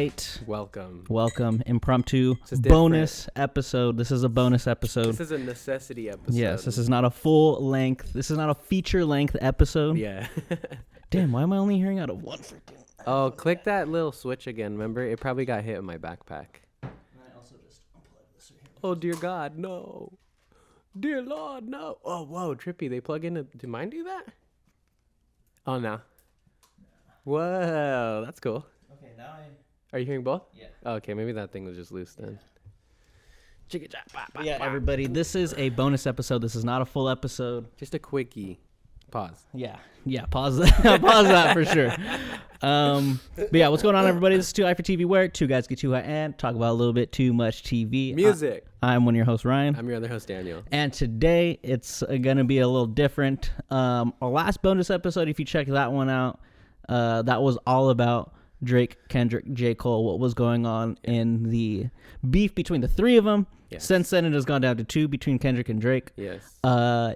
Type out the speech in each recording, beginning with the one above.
right. Welcome. Impromptu This is bonus episode. This is a bonus episode. This is a necessity episode. Yes, this is not a full length. This is not a feature length episode. Yeah. Damn, why am I only hearing out of one freaking... Oh, click that little switch again. Remember? It probably got hit in my backpack. Can I also just unplug this right here? Oh, dear God, no. Dear Lord, no. Oh, whoa, trippy. They plug into... Do mine do that? Oh, no. Whoa, that's cool. Okay, now Are you hearing both? Yeah. Oh, okay, maybe that thing was just loose then. Yeah, everybody, this is a bonus episode. This is not a full episode. Just a quickie. Pause. Yeah, pause that. Pause that for sure. But yeah, what's going on, everybody? This is 2i for TV, where two guys get too high and talk about a little bit too much TV. Music. I'm one of your hosts, Ryan. I'm your other host, Daniel. And today, it's going to be a little different. Our last bonus episode, if you check that one out, that was all about Drake, Kendrick, J. Cole, what was going on in the beef between the three of them. Yes. Since then, it has gone down to two between Kendrick and Drake. Yes.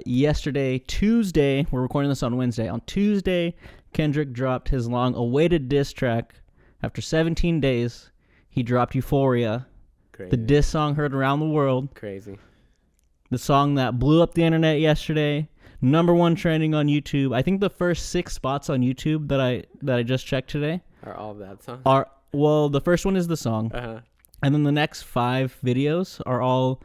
Yesterday, Tuesday, we're recording this on Wednesday. On Tuesday, Kendrick dropped his long-awaited diss track. After 17 days, he dropped Euphoria, Crazy. the diss song heard around the world. Crazy. The song that blew up the internet yesterday. #1 trending on YouTube. I think the first 6 spots on YouTube that I just checked today Are all of that song? the first one is the song. Uh-huh. And then the next 5 videos are all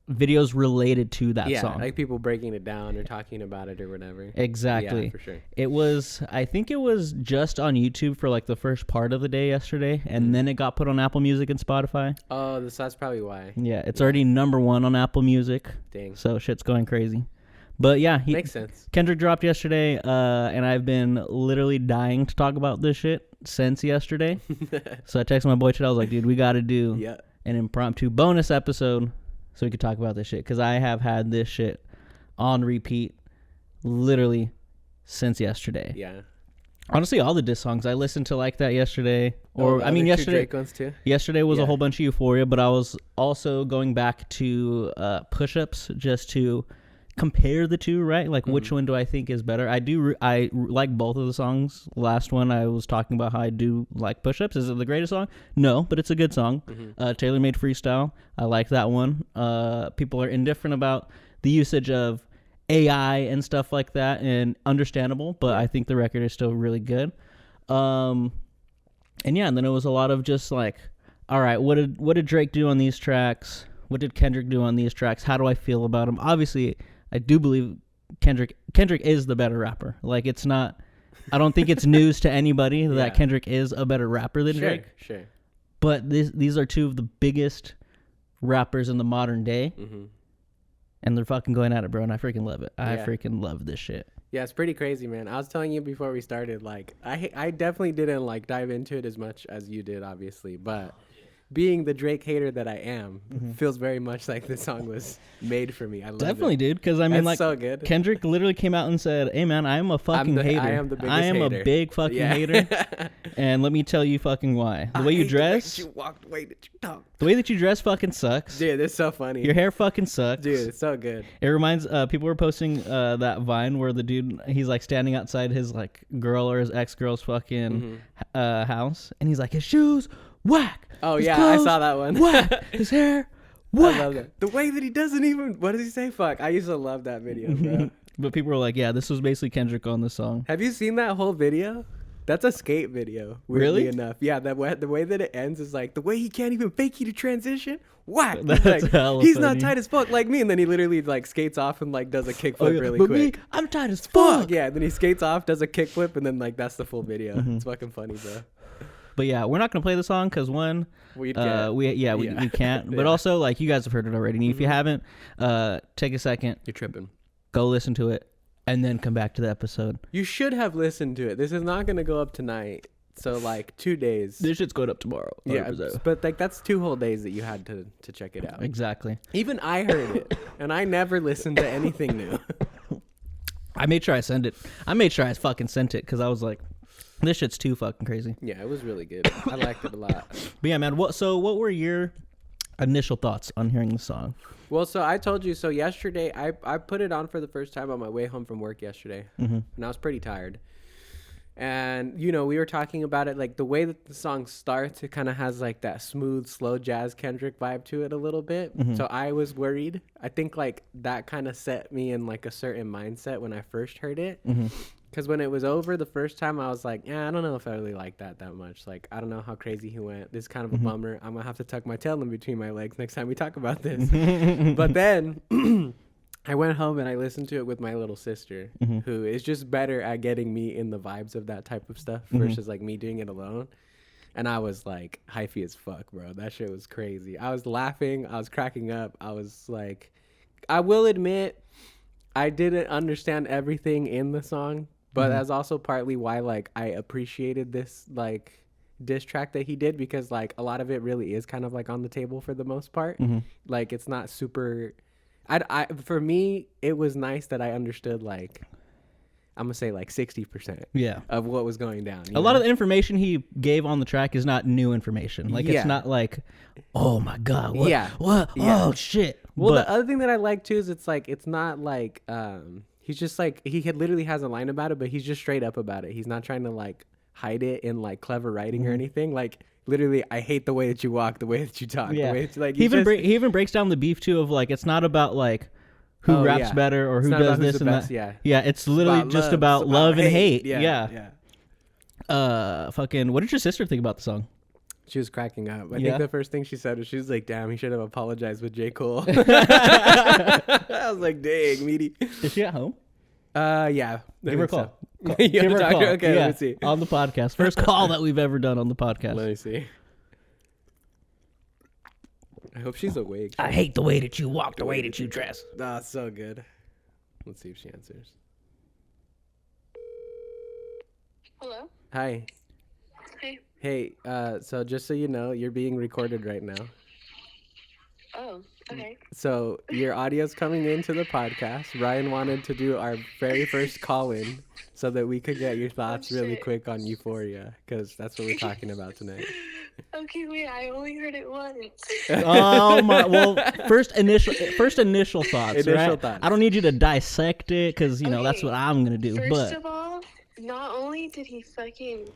videos related to that song. Yeah, like people breaking it down or talking about it or whatever. Exactly. Yeah, for sure. I think it was just on YouTube for like the first part of the day yesterday, and then it got put on Apple Music and Spotify. Oh, that's probably why. Yeah, it's already #1 on Apple Music. Dang. So shit's going crazy. But yeah, Makes sense. Kendrick dropped yesterday, and I've been literally dying to talk about this shit since yesterday. So I texted my boy today. I was like, dude, we got to do an impromptu bonus episode so we could talk about this shit. Because I have had this shit on repeat literally since yesterday. Yeah. Honestly, all the diss songs I listened to like that yesterday. Yesterday. Drake ones too? Yesterday was a whole bunch of Euphoria, but I was also going back to push-ups just to compare the two, right? Like, which one do I think is better? I like both of the songs. Last one I was talking about how I do like push-ups. Is it the greatest song? No, but it's a good song. Taylor Made Freestyle, I like that one. People are indifferent about the usage of AI and stuff like that, and understandable, but I think the record is still really good. And then it was a lot of just like, all right, what did Drake do on these tracks? What did Kendrick do on these tracks? How do I feel about him? Obviously, I do believe Kendrick is the better rapper. Like, it's not, I don't think it's news to anybody that Kendrick is a better rapper than Drake. Sure. But these are two of the biggest rappers in the modern day. And they're fucking going at it, bro. And I freaking love it. I freaking love this shit. Yeah, it's pretty crazy, man. I was telling you before we started, like, I definitely didn't, like, dive into it as much as you did, obviously. But being the Drake hater that I am, feels very much like this song was made for me. I love Definitely, it. dude. Because I mean, It's like, so good. Kendrick literally came out and said, "Hey, man, I am a fucking hater. I am the biggest I am hater. a big fucking hater, and let me tell you fucking why. The way you dress, the way you walk, the way that you talk, the way that you dress fucking sucks. Dude, it's so funny. Your hair fucking sucks, Dude, it's so good. It reminds people were posting that Vine where the dude, he's like standing outside his like girl or his ex-girl's fucking house, and he's like, his shoes whack. Oh his yeah, clothes, I saw that one. Whack. His hair whack. I love that. The way that he doesn't even, what does he say? Fuck. I used to love that video, bro. But people were like, yeah, this was basically Kendrick on the song. Have you seen that whole video? That's a skate video. Weirdly enough. Yeah, the way that it ends is like, the way he can't even fake you to transition. Whack. That's like, hella he's funny. not tight as fuck like me. And then he literally like skates off and like does a kickflip really but quick. Me, I'm tight as fuck. Yeah, then he skates off, does a kickflip, and then like that's the full video. It's fucking funny, bro. But yeah, we're not gonna play the song because one, we can't. But also, like, you guys have heard it already. And if you haven't, take a second. You're tripping. Go listen to it, and then come back to the episode. You should have listened to it. This is not gonna go up tonight. So like 2 days. This shit's going up tomorrow. 100%. Yeah, but like that's 2 whole days that you had to check it out. Exactly. Even I heard it, and I never listened to anything new. I made sure I sent it. I made sure I fucking sent it because I was like, this shit's too fucking crazy. Yeah, it was really good. I liked it a lot. But yeah, man. What were your initial thoughts on hearing the song? Well, so I told you. So yesterday, I put it on for the first time on my way home from work yesterday, and I was pretty tired. And, you know, we were talking about it, like the way that the song starts, it kind of has like that smooth, slow jazz Kendrick vibe to it a little bit. So I was worried. I think like that kind of set me in like a certain mindset when I first heard it. Because when it was over the first time, I was like, yeah, I don't know if I really like that much. Like, I don't know how crazy he went. This is kind of a bummer. I'm going to have to tuck my tail in between my legs next time we talk about this. But then I went home and I listened to it with my little sister, who is just better at getting me in the vibes of that type of stuff versus like me doing it alone. And I was like hyphy as fuck, bro. That shit was crazy. I was laughing. I was cracking up. I was like, I will admit, I didn't understand everything in the song, but that's also partly why like I appreciated this like diss track that he did, because like a lot of it really is kind of like on the table for the most part. Like it's not super. I for me, it was nice that I understood like, I'm gonna say like 60% of what was going down. A lot of the information he gave on the track is not new information. Like it's not like, oh my god, what? Oh shit. Well, the other thing that I like too is it's like it's not like he's just like he literally has a line about it, but he's just straight up about it. He's not trying to like hide it in like clever writing or anything. Like literally, I hate the way that you walk, the way that you talk, the way that you, like. He even breaks down the beef too of like it's not about like who raps better or who does this and that. Yeah, it's literally just about love and hate. Fucking, what did your sister think about the song? She was cracking up. I think the first thing she said was she was like, "Damn, he should have apologized with J. Cole." I was like, "Dang, meaty." Is she at home? Yeah. Give her a call. Give her a call. Okay, let me see. On the podcast. First call that we've ever done on the podcast. Let me see. I hope she's awake. I hate the way that you walk, the way that you dress. Ah, so good. Let's see if she answers. Hello? Hi. Hey. Hey, so just so you know, you're being recorded right now. Oh, okay. So your audio's coming into the podcast. Ryan wanted to do our very first call-in so that we could get your thoughts really quick on Euphoria, because that's what we're talking about tonight. Okay, wait, I only heard it once. Oh my! Well, first initial thoughts. Thoughts. I don't need you to dissect it because you know that's what I'm gonna do. First of all, not only did he fucking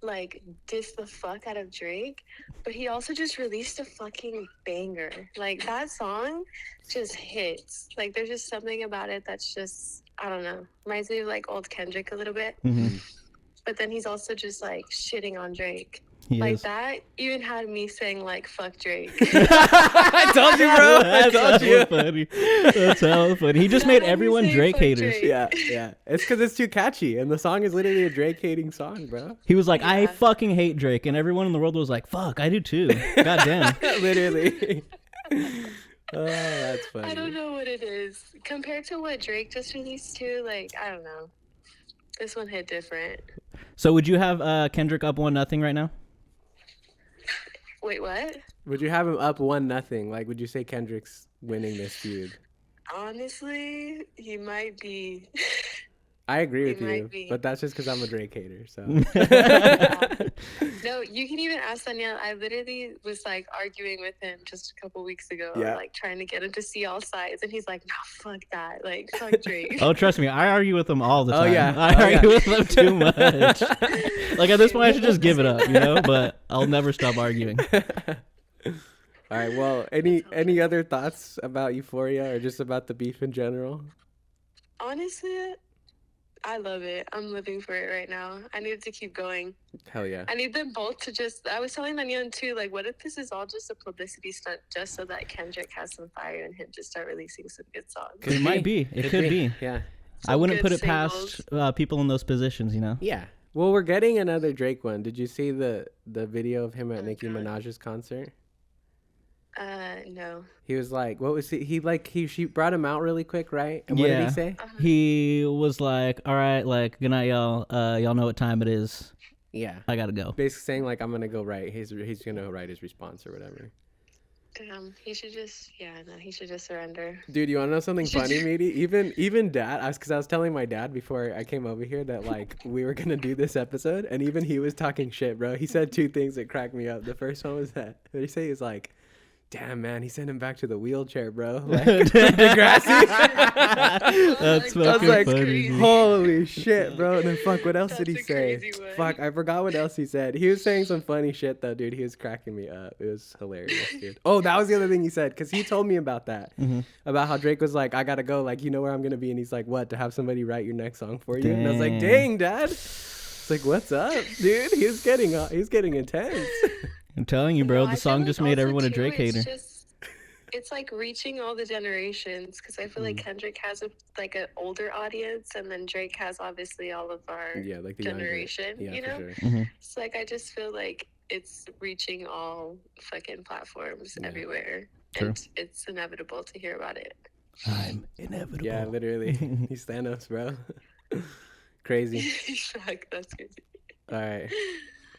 like diss the fuck out of Drake, but he also just released a fucking banger. Like that song just hits. Like there's just something about it that's just, I don't know, reminds me of like old Kendrick a little bit. But then he's also just like shitting on Drake. That even had me saying like fuck Drake. I told you, bro. I told you. Funny. That's hella funny. He just made everyone Drake haters. Drake. Yeah. It's because it's too catchy, and the song is literally a Drake hating song, bro. He was like, I fucking hate Drake, and everyone in the world was like, fuck, I do too. God damn. Literally. Oh, that's funny. I don't know what it is compared to what Drake just released too. Like I don't know. This one hit different. So would you have Kendrick up 1-0 right now? Wait, what? Would you have him up 1-0? Like, would you say Kendrick's winning this feud? Honestly, he might be. I agree with you, but that's just because I'm a Drake hater. So. No, you can even ask Danielle. I literally was like arguing with him just a couple weeks ago, like trying to get him to see all sides, and he's like, "No, fuck that, like fuck Drake." Oh, trust me, I argue with him all the time. Oh yeah, I argue with him too much. Like at this point, I should just give it up, you know. But I'll never stop arguing. All right. Well, any other thoughts about Euphoria or just about the beef in general? Honestly, I love it. I'm living for it right now. I need it to keep going. Hell yeah. I need them both to just, I was telling Danielle too, like, what if this is all just a publicity stunt just so that Kendrick has some fire in him to start releasing some good songs? It might be. It could be. Yeah. I wouldn't put it past people in those positions, you know? Yeah. Well, we're getting another Drake one. Did you see the video of him at Nicki Minaj's concert? No. He was like, what was he? She brought him out really quick, right? And what did he say? He was like, all right, like, good night, y'all. Y'all know what time it is. Yeah. I gotta go. Basically saying, like, I'm gonna go write he's gonna write his response or whatever. Damn, he should just, he should just surrender. Dude, you wanna know something funny, Meaty? Even Dad, because I was telling my dad before I came over here that, like, we were gonna do this episode, and even he was talking shit, bro. He said two things that cracked me up. The first one was that, what did he say? He was like, damn, man, he sent him back to the wheelchair, bro. Like, Degrassi. That's I I was fucking like, funny. holy shit, bro. And then fuck, what else did he That's a say? crazy one. Fuck, I forgot what else he said. He was saying some funny shit though, dude. He was cracking me up. It was hilarious, dude. Oh, that was the other thing he said, because he told me about that. About how Drake was like, I gotta go, like, you know where I'm gonna be, and he's like, what, to have somebody write your next song for you? And I was like, dang, dad. It's like, what's up, dude? He's getting intense. I'm telling you, bro, No, the I feel song like just made also, everyone a too, Drake hater. It's like reaching all the generations, because I feel like Kendrick has like an older audience, and then Drake has obviously all of our Like the generation, younger, you know? for sure. It's like I just feel like it's reaching all fucking platforms everywhere. True. And it's inevitable to hear about it. I'm inevitable. Yeah, literally. He's Thanos, bro. Crazy. Fuck, that's crazy. All right.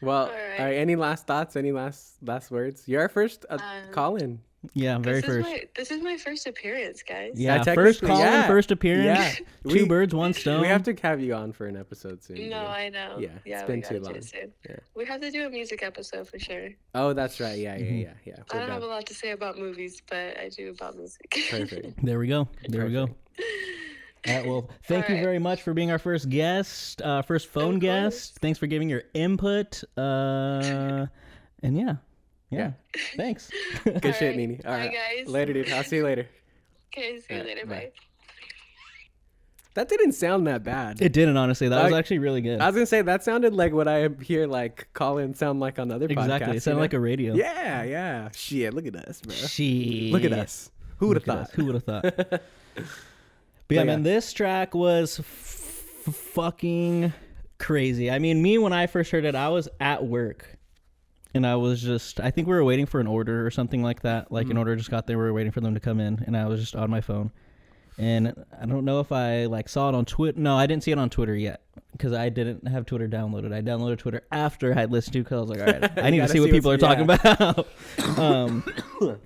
Well, All right. all right. Any last thoughts? Any last words? You're our first call-in. Yeah, very first. This is my first appearance, guys. Yeah, first technically, call yeah. in, first appearance. Yeah. Two birds, one stone. We have to have you on for an episode soon. No, you know? I know. Yeah, it's we been gotta too do long. it soon. Yeah. We have to do a music episode for sure. Oh, that's right. Yeah. I We're don't have down. a lot to say about movies, but I do about music. Perfect. There we go. There we go. All right, well, thank you All right. very much for being our first guest, first phone Of guest. course. Thanks for giving your input. And yeah. Thanks. Good All shit, right. Nini. All Bye, right. guys. Later, dude. I'll see you later. Okay, see you All right, later. bye. Bye. That didn't sound that bad. It didn't, honestly. That was Like, actually really good. I was gonna say that sounded like what I hear like call-in sound like on other podcasts. Exactly. It sounded like a radio. Yeah. Shit, look at us, bro. Shit. Look at us. Who would have Look at us. thought? Who would have thought? But yeah, yeah. man, this track was fucking crazy. I mean, me, when I first heard it, I was at work. And I was just, I think we were waiting for an order or something like that. Like an order just got there. We were waiting for them to come in. And I was just on my phone. And I don't know if I like saw it on Twitter. No, I didn't see it on Twitter yet. Because I didn't have Twitter downloaded. I downloaded Twitter after I had listened to it. Because I was like, all right, I need to gotta see what see people are what's- talking about.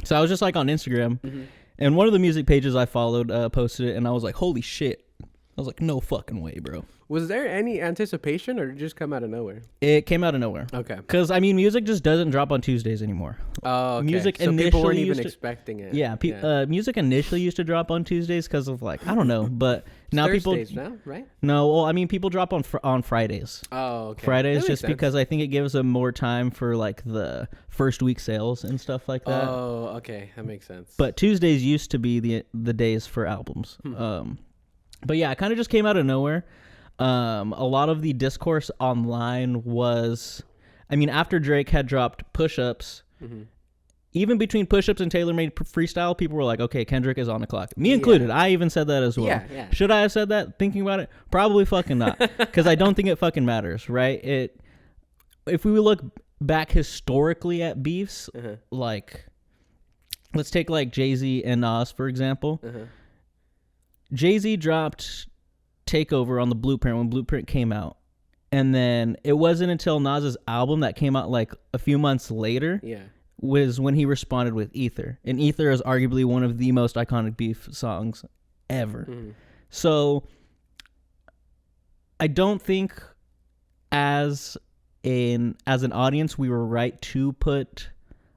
So I was just like on Instagram. And one of the music pages I followed posted it. And I was like, holy shit. I was like, no fucking way, bro. Was there any anticipation, or did it just come out of nowhere? It came out of nowhere. Okay. Because, I mean, music just doesn't drop on Tuesdays anymore. Oh, okay. Music so people initially weren't even used to- expecting it. Yeah, music initially used to drop on Tuesdays because of, like, I don't know. But now Thursdays people... now, right? No, well, I mean, people drop on Fridays. Oh, okay. Fridays That makes just sense. because I think it gives them more time for, like, the first week sales and stuff like that. Oh, okay. That makes sense. But Tuesdays used to be the days for albums. But yeah, it kind of just came out of nowhere. A lot of the discourse online was, I mean, after Drake had dropped Push-Ups, even between Push-Ups and Taylor-Made Freestyle, people were like, okay, Kendrick is on the clock. Me included. I even said that as well. Yeah. Should I have said that thinking about it? Probably fucking not. Because I don't think it fucking matters, right? If we look back historically at beefs, like, let's take like Jay-Z and Nas, for example. Jay-Z dropped Takeover on the Blueprint when Blueprint came out. And then it wasn't until Nas's album that came out like a few months later was when he responded with Ether. And Ether is arguably one of the most iconic beef songs ever. So I don't think as an audience we were right to put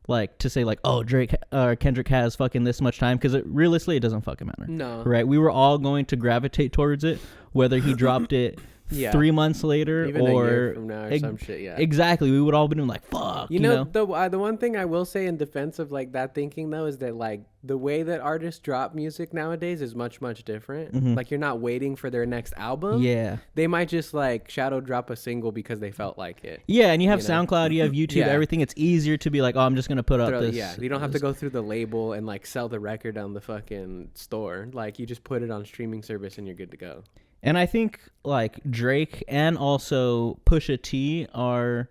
like to say like, oh, Drake or Kendrick has fucking this much time, because realistically it doesn't fucking matter. No. Right? We were all going to gravitate towards it, whether he dropped it 3 months later Even or a year from now or some shit. Yeah. Exactly. We would all been like, fuck. You know? The one thing I will say in defense of like that thinking though is that like the way that artists drop music nowadays is much different. Like you're not waiting for their next album. Yeah. They might just like shadow drop a single because they felt like it. Yeah, and you have You know? SoundCloud, you have YouTube, Yeah. everything. It's easier to be like, oh, I'm just gonna put up this. Yeah, you don't have to go through the label and like sell the record on the fucking store. Like you just put it on streaming service and you're good to go. And I think like Drake and also Pusha T are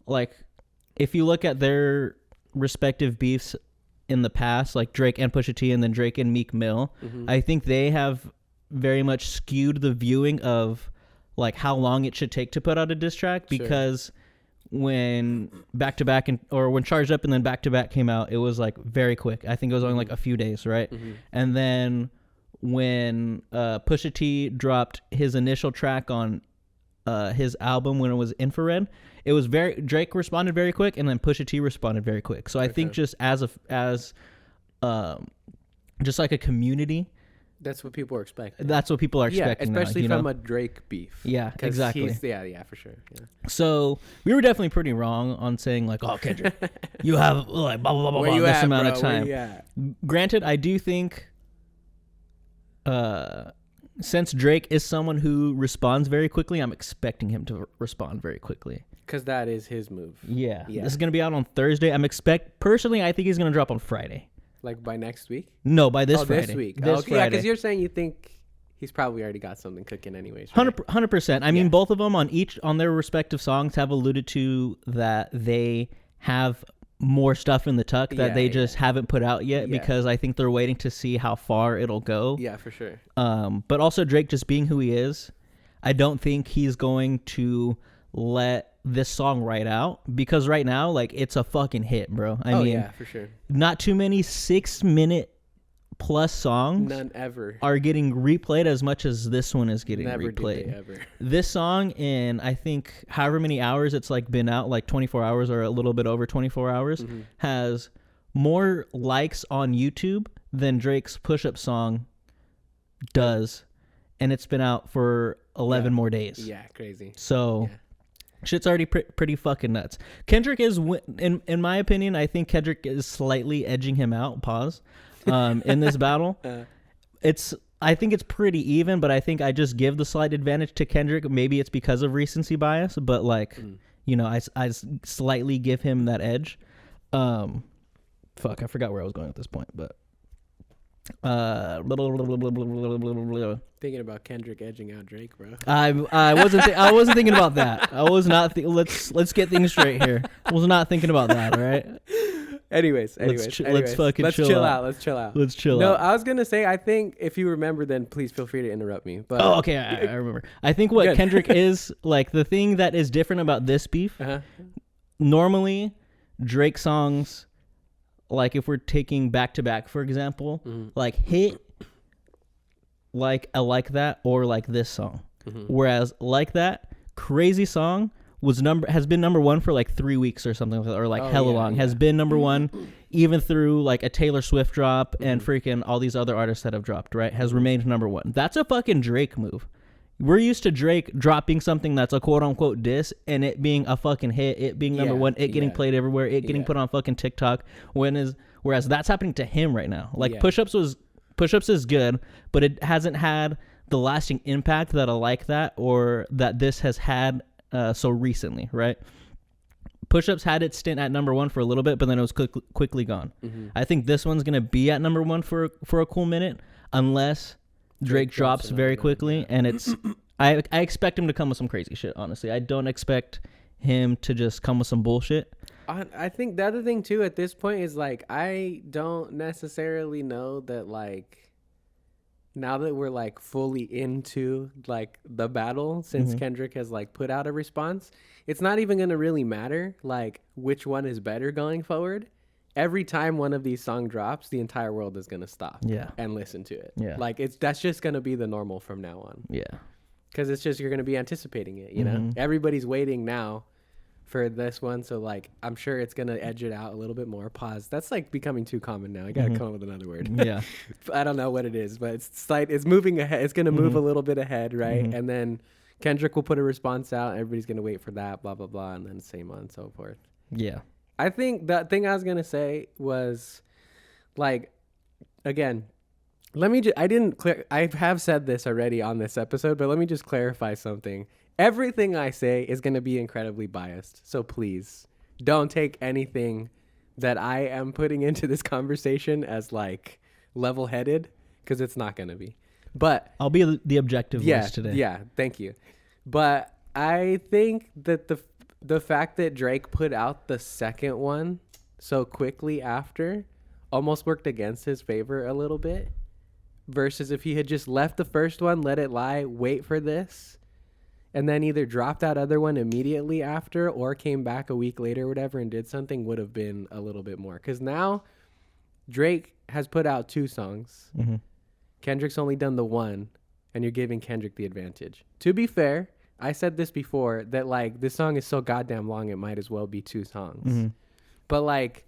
like, if you look at their respective beefs in the past, like Drake and Pusha T and then Drake and Meek Mill, I think they have very much skewed the viewing of like how long it should take to put out a diss track, because when Back to Back or when Charged Up and then Back to Back came out, it was like very quick. I think it was only like a few days, right? And then when Pusha T dropped his initial track on his album when it was Infrared, it was Drake responded very quick, and then Pusha T responded very quick. So I think just as just like a community, that's what people are expecting. That's what people are expecting. Yeah, especially now, from a Drake beef. Yeah, exactly. Yeah, for sure. Yeah. So we were definitely pretty wrong on saying like, "Oh, Kendrick, you have like blah blah blah blah this amount of time." Granted, I do think, since Drake is someone who responds very quickly, I'm expecting him to respond very quickly. Because that is his move. Yeah. This is gonna be out on Thursday. Personally, I think he's gonna drop on Friday. Like by next week? No, by this Friday. This week. This Friday. Yeah, because you're saying you think he's probably already got something cooking anyways, right? 100%. I mean, both of them on their respective songs have alluded to that they have more stuff in the tuck that they just haven't put out yet because I think they're waiting to see how far it'll go. Yeah, for sure. But also Drake just being who he is, I don't think he's going to let this song right out because right now, like, it's a fucking hit, bro. I mean, yeah, for sure. Not too many 6-minute plus songs none ever are getting replayed as much as this one is getting Never replayed. Did they ever. This song in I think however many hours it's like been out, like 24 hours or a little bit over 24 hours, has more likes on YouTube than Drake's Push Up song does, and it's been out for 11 more days. Yeah, crazy. So shit's already pretty fucking nuts. Kendrick is, in my opinion, I think Kendrick is slightly edging him out. In this battle. I think it's pretty even, but I think I just give the slight advantage to Kendrick. Maybe it's because of recency bias, but like, I slightly give him that edge. Fuck, I forgot where I was going at this point, but thinking about Kendrick edging out Drake, bro. I wasn't thinking about that. I was not. Let's get things straight here. I was not thinking about that. All right. Anyways, let's chill out. Let's chill out. No, I was gonna say, I think if you remember, then please feel free to interrupt me. But okay, I remember. I think what Kendrick is like, the thing that is different about this beef. Normally, Drake songs, like if we're taking back to back, for example, like hit like a Like That or like this song, whereas Like That, crazy song, has been number one for like 3 weeks or something, or like hella long. Has been number one even through like a Taylor Swift drop and freaking all these other artists that have dropped, right? Has remained number one. That's a fucking Drake move. We're used to Drake dropping something that's a quote unquote diss and it being a fucking hit, it being number one, it getting played everywhere, it getting put on fucking TikTok. Whereas that's happening to him right now. Like Push-Ups is good, but it hasn't had the lasting impact that I Like That or that this has had so recently, right? Push-Ups had its stint at number one for a little bit, but then it was quickly gone. I think this one's gonna be at number one for a cool minute, unless Drake drops very quickly. And it's I expect him to come with some crazy shit. Honestly, I don't expect him to just come with some bullshit. I think the other thing too at this point is like, I don't necessarily know that, like, now that we're like fully into like the battle, since Kendrick has like put out a response, it's not even going to really matter like which one is better going forward. Every time one of these songs drops, the entire world is going to stop and listen to it. Yeah. Like that's just going to be the normal from now on. Yeah. Cause it's just, you're going to be anticipating it, you know, everybody's waiting now for this one, so like I'm sure it's gonna edge it out a little bit more. Pause. That's like becoming too common now. I gotta come up with another word. Yeah. I don't know what it is, but it's moving ahead. It's gonna move a little bit ahead, right? And then Kendrick will put a response out. Everybody's gonna wait for that, blah blah blah, and then same on and so forth. Yeah. I think that thing I was gonna say was, like, again, I have said this already on this episode, but let me just clarify something. Everything I say is going to be incredibly biased. So please don't take anything that I am putting into this conversation as like level-headed, because it's not going to be. But I'll be the objective voice today. Yeah, thank you. But I think that the fact that Drake put out the second one so quickly after almost worked against his favor a little bit, versus if he had just left the first one, let it lie, wait for this, and then either dropped that other one immediately after or came back a week later or whatever and did something, would have been a little bit more. Because now Drake has put out 2 songs. Kendrick's only done the one, and you're giving Kendrick the advantage. To be fair, I said this before that like this song is so goddamn long it might as well be 2 songs. Mm-hmm. But like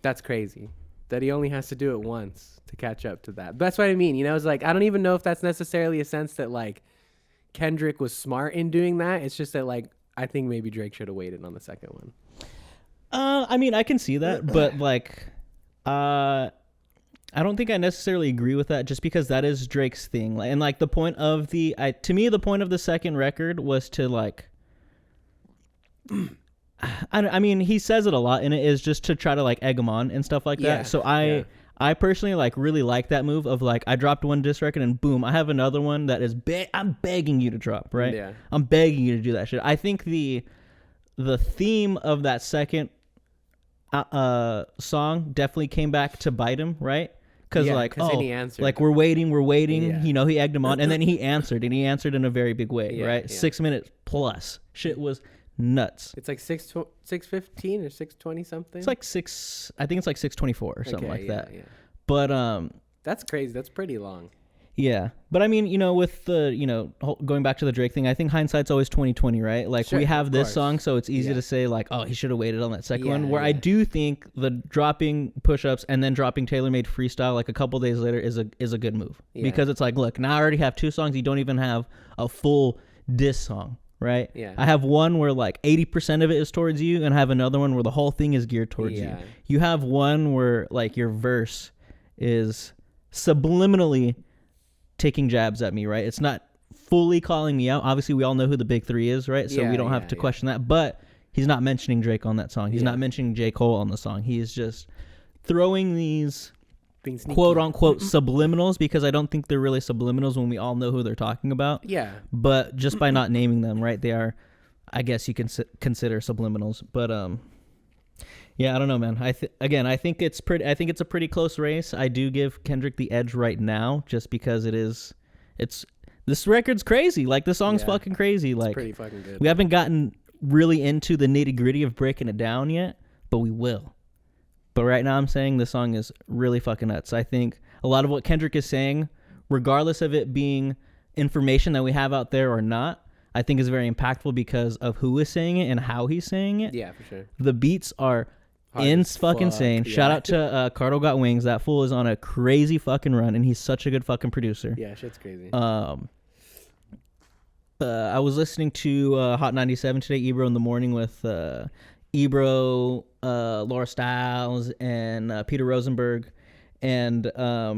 that's crazy that he only has to do it once to catch up to that. That's what I mean. You know, it's like I don't even know if that's necessarily a sense that like Kendrick was smart in doing that. It's just that like I think maybe Drake should have waited on the second one. I mean, I can see that, but like, I don't think I necessarily agree with that, just because that is Drake's thing. And like the point of to me, the point of the second record was to like, I mean, he says it a lot, and it is just to try to like egg him on and stuff like that. So I personally like really like that move of like I dropped one diss record and boom, I have another one that is I'm begging you to drop, right? Yeah. I'm begging you to do that shit. I think the theme of that second song definitely came back to bite him, right? Because he answered. like we're waiting. Yeah. You know, he egged him on, and then he answered, and he answered in a very big way, right? Yeah. 6 minutes plus, shit was nuts. It's like 6:15 or 6:20 something. It's like six. I think it's like 6:24 or something like that. Yeah. But that's crazy. That's pretty long. yeah. But I mean, you know, with the going back to the Drake thing, I think hindsight's always 20/20, right? Like Sure, we have of this course. song, so it's easy Yeah. to say like, oh, he should have waited on that second Yeah, one. Where I yeah. do think the dropping push-ups and then dropping tailor-made freestyle like a couple days later is a good move, Yeah. because it's like, look, now I already have 2 songs. You don't even have a full diss song, right? Yeah. I have one where like 80% of it is towards you, and I have another one where the whole thing is geared towards you. Yeah. You have one where like your verse is subliminally taking jabs at me, right? It's not fully calling me out. Obviously, we all know who the big 3 is, right? So we don't have to question that. But he's not mentioning Drake on that song. He's not mentioning J. Cole on the song. He is just throwing these Being sneaky. quote unquote subliminals, because I don't think they're really subliminals when we all know who they're talking about. Yeah. But just by not naming them, right? They are, I guess you can consider subliminals. But yeah, I don't know, man. I think it's pretty. I think it's a pretty close race. I do give Kendrick the edge right now, just because this record's crazy. Like the song's fucking crazy. Like Pretty fucking good. we haven't gotten really into the nitty gritty of breaking it down yet, but we will. But right now, I'm saying the song is really fucking nuts. I think a lot of what Kendrick is saying, regardless of it being information that we have out there or not, I think is very impactful because of who is saying it and how he's saying it. Yeah, for sure. The beats are Hard as fucking fuck, insane. yeah. Shout out to Cardo Got Wings. That fool is on a crazy fucking run, and he's such a good fucking producer. Yeah, shit's crazy. I was listening to Hot 97 today, Ebro in the morning, with Ebro, Laura Stiles, and Peter Rosenberg. And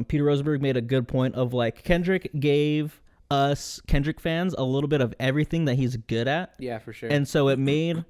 Peter Rosenberg made a good point of like Kendrick gave us Kendrick fans a little bit of everything that he's good at. Yeah, for sure. And so it made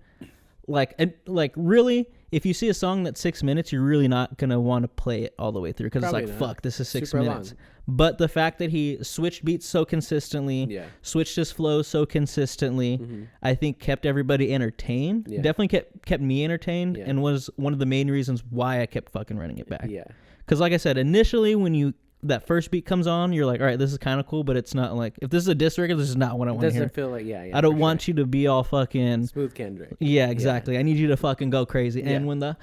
like really, if you see a song that's 6 minutes, you're really not gonna want to play it all the way through, because it's Probably like, not. fuck, this is 6 Super minutes. long. But the fact that he switched beats so consistently, switched his flow so consistently, I think kept everybody entertained. Yeah. Definitely kept me entertained, Yeah. and was one of the main reasons why I kept fucking running it back. Yeah. Because like I said, initially when that first beat comes on, you're like, all right, this is kind of cool, but it's not like, if this is a diss record, this is not what I It want to hear. doesn't feel like, yeah. I don't for want you to be all fucking... Smooth Kendrick. Yeah, exactly. I need you to fucking go crazy. And when the...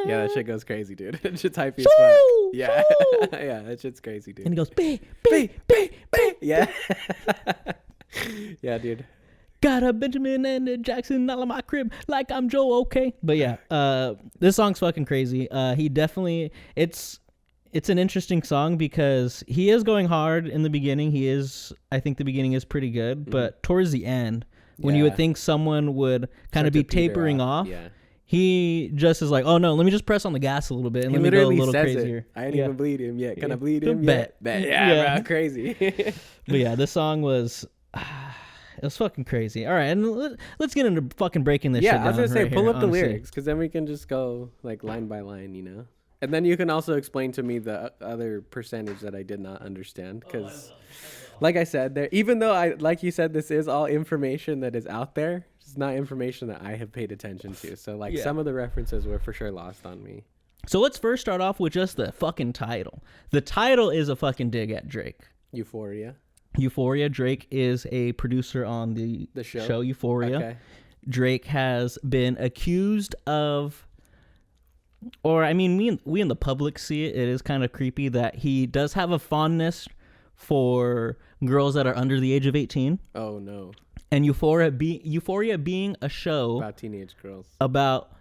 Yeah, that shit goes crazy, dude. That shit's hypey as fuck. Yeah. Yeah, that shit's crazy, dude. And he goes, Yeah. Yeah, dude. got a Benjamin and a Jackson all in my crib like I'm Joe, okay? But yeah, this song's fucking crazy. He definitely... It's an interesting song because he is going hard in the beginning. I think the beginning is pretty good, but towards the end, when you would think someone would kind of be tapering off, he just is like, oh no, let me just press on the gas a little bit and let me go a little crazier. I ain't even bleed him yet. Can I bleed him Bet. yet? Yeah, bro, crazy. But yeah, this song was... it was fucking crazy. All right, and let's get into fucking breaking this shit down. I was going to say, right pull here, up the honestly. lyrics, because then we can just go like line by line, you know? And then you can also explain to me the other percentage that I did not understand, because like I said, even though like you said, this is all information that is out there, it's not information that I have paid attention to. So like some of the references were for sure lost on me. So let's first start off with just the fucking title. The title is a fucking dig at Drake. Euphoria. Drake is a producer on the show Euphoria. Okay. Drake has been accused of, or I mean, we in the public see it. It is kind of creepy that he does have a fondness for girls that are under the age of 18. Oh no. And Euphoria being a show About teenage girls. about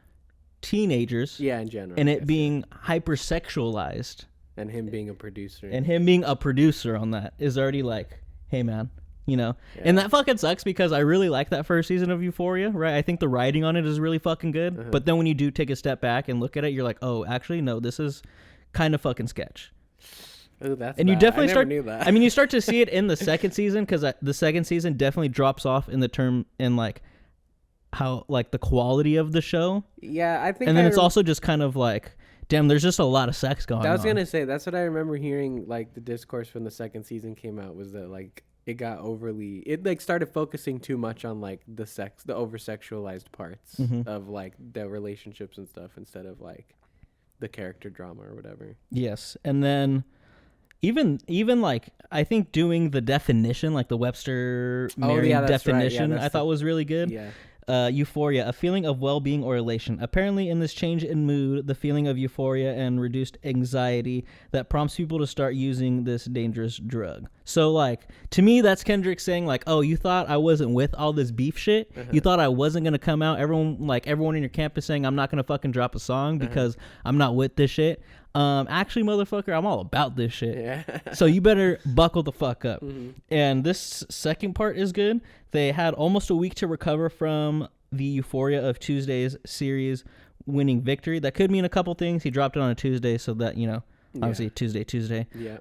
teenagers. Yeah, in general. And it being hypersexualized. And him being a producer. And him being a producer on that is already like, hey man, you know. Yeah. And that fucking sucks because I really like that first season of Euphoria, right? I think the writing on it is really fucking good. Uh-huh. But then when you do take a step back and look at it, you're like, oh, actually, no, this is kind of fucking sketch. Ooh, that's and bad. You definitely I never knew that. I mean, you start to see it in the second season because the second season definitely drops off in the term in like how like the quality of the show. Yeah, I think. And then it's also just kind of like, damn, there's just a lot of sex going on. I was gonna say that's what I remember hearing. Like the discourse when the second season came out was that like it got overly. It like started focusing too much on like the over sexualized parts of like the relationships and stuff instead of like the character drama or whatever. Yes, and then. Even like I think doing the definition, like the Webster Merriam definition, right. I thought was really good. Yeah. Euphoria, a feeling of well-being or elation. Apparently, in this change in mood, the feeling of euphoria and reduced anxiety that prompts people to start using this dangerous drug. So, like, to me, that's Kendrick saying, like, oh, you thought I wasn't with all this beef shit? Uh-huh. You thought I wasn't going to come out? Everyone in your campus saying I'm not going to fucking drop a song because I'm not with this shit? Actually, motherfucker, I'm all about this shit. Yeah. So you better buckle the fuck up. Mm-hmm. And this second part is good. They had almost a week to recover from the euphoria of Tuesday's series winning victory. That could mean a couple things. He dropped it on a Tuesday, so that, you know, obviously Tuesday. Yeah.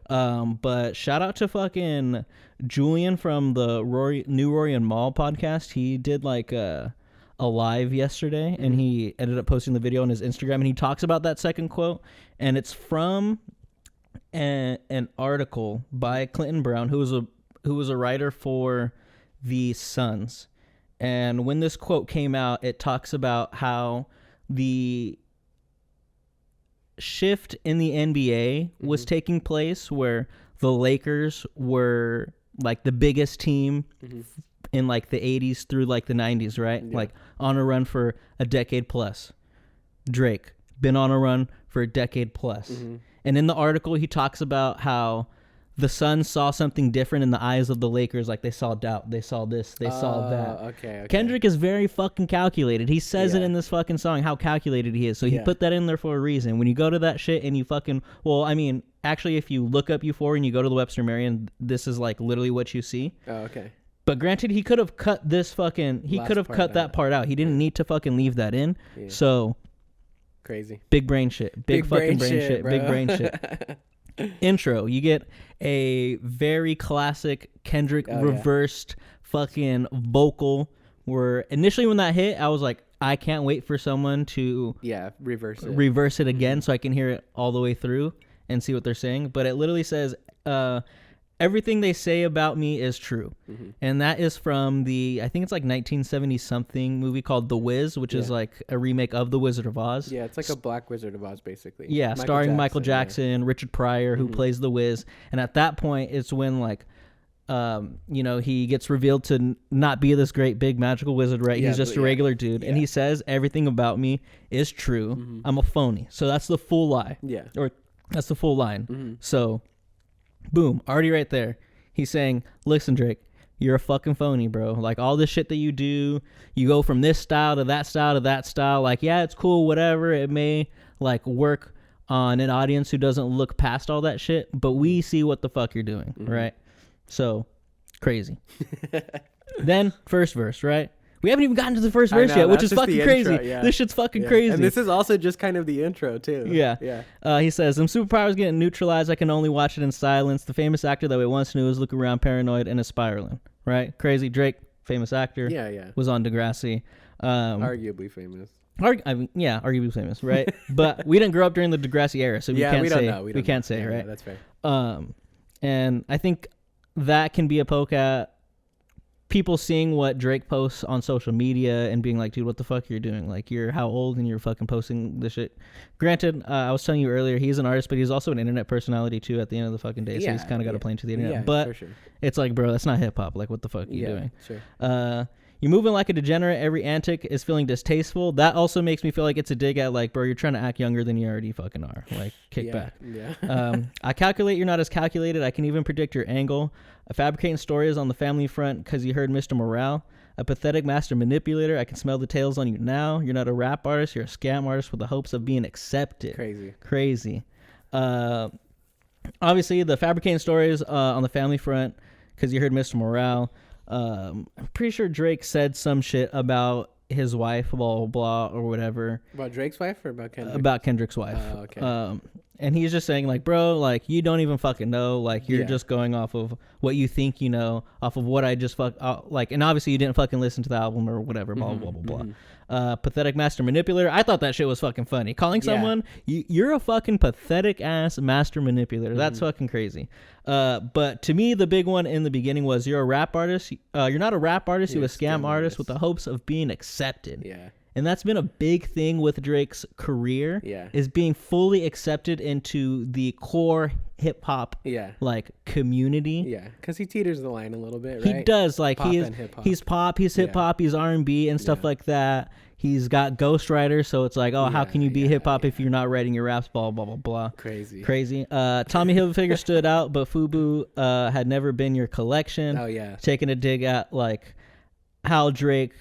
But shout out to fucking Julian from the New Rory and Mall podcast. He did like a live yesterday, and he ended up posting the video on his Instagram, and he talks about that second quote, and it's from an article by Clinton Brown, who was a writer for the Suns. And when this quote came out, it talks about how the shift in the NBA was taking place, where the Lakers were like the biggest team in like the 80s through like the 90s, right? Yeah. Like on a run for a decade plus. Drake been on a run for a decade plus. And in the article, he talks about how the Suns saw something different in the eyes of the Lakers. Like they saw doubt, they saw this, they saw that. Okay. Kendrick is very fucking calculated. He says it in this fucking song, how calculated he is. So he put that in there for a reason. When you go to that shit and you fucking, well, I mean, actually, if you look up Euphoria and you go to the Webster Merriam, this is like literally what you see. Oh, okay. But granted, he could have cut this fucking, he could have cut that part out. He didn't need to fucking leave that in. Yeah. So. Crazy. Big brain shit. Big fucking brain shit. Bro. Big brain shit. Intro. You get a very classic Kendrick reversed fucking vocal where initially when that hit, I was like, I can't wait for someone to reverse it again so I can hear it all the way through and see what they're saying. But it literally says, everything they say about me is true. And that is from the, I think it's like 1970 something movie called The Wiz, which is like a remake of The Wizard of Oz. Yeah, it's like a Black Wizard of Oz, basically. Yeah, starring Michael Jackson, Richard Pryor, who plays The Wiz. And at that point, it's when like, you know, he gets revealed to not be this great big magical wizard, right? He's just a regular dude. And he says, everything about me is true. I'm a phony. So that's the full lie. Yeah. Or that's the full line. So... boom, already right there. He's saying, listen, Drake, you're a fucking phony, bro. Like, all this shit that you do, you go from this style to that style to that style. Like, yeah, it's cool, whatever. It may, like, work on an audience who doesn't look past all that shit, but we see what the fuck you're doing, right? So, crazy. Then, first verse, right? We haven't even gotten to the first verse yet, which is fucking crazy. Intro, This shit's fucking crazy. And this is also just kind of the intro, too. Yeah. He says, "Them superpowers getting neutralized. I can only watch it in silence. The famous actor that we once knew is looking around paranoid and is spiraling." Right? Crazy. Drake, famous actor. Yeah. Was on Degrassi. Arguably famous. Arguably famous, right? But we didn't grow up during the Degrassi era, so we can't say, right? Yeah, that's fair. And I think that can be a poke at people seeing what Drake posts on social media and being like, dude, what the fuck you're doing? Like, you're how old and you're fucking posting this shit. Granted, I was telling you earlier, he's an artist, but he's also an internet personality too at the end of the fucking day. So he's kind of got to play into the internet. But it's like, bro, that's not hip hop. Like, what the fuck are you doing? Sure. You moving like a degenerate. Every antic is feeling distasteful. That also makes me feel like it's a dig at like, bro, you're trying to act younger than you already fucking are. Like, kick back. Yeah. I calculate you're not as calculated. I can even predict your angle. Fabricating stories on the family front because you heard Mr. Morale. A pathetic master manipulator. I can smell the tails on you now. You're not a rap artist. You're a scam artist with the hopes of being accepted. Crazy. Obviously, the fabricating stories on the family front because you heard Mr. Morale. I'm pretty sure Drake said some shit about his wife, blah, blah, blah, or whatever. About Drake's wife or about Kendrick? About Kendrick's wife. Oh, okay. And he's just saying, like, bro, like, you don't even fucking know. Like, you're just going off of what you think you know, off of what I just like, and obviously you didn't fucking listen to the album or whatever, blah, blah, blah, blah. Pathetic master manipulator. I thought that shit was fucking funny. Calling someone, you're a fucking pathetic ass master manipulator. That's fucking crazy. But to me, the big one in the beginning was you're a rap artist. You're not a rap artist. You're a scam artist with the hopes of being accepted. Yeah. And that's been a big thing with Drake's career, is being fully accepted into the core hip hop like community. Yeah, because he teeters the line a little bit, right? He does, like pop he's pop, he's hip hop, he's R&B and stuff like that. He's got ghostwriters, so it's like, how can you be hip hop if you're not writing your raps? Blah blah blah blah. Crazy. Tommy Hilfiger stood out, but FUBU had never been your collection. Taking a dig at like how Drake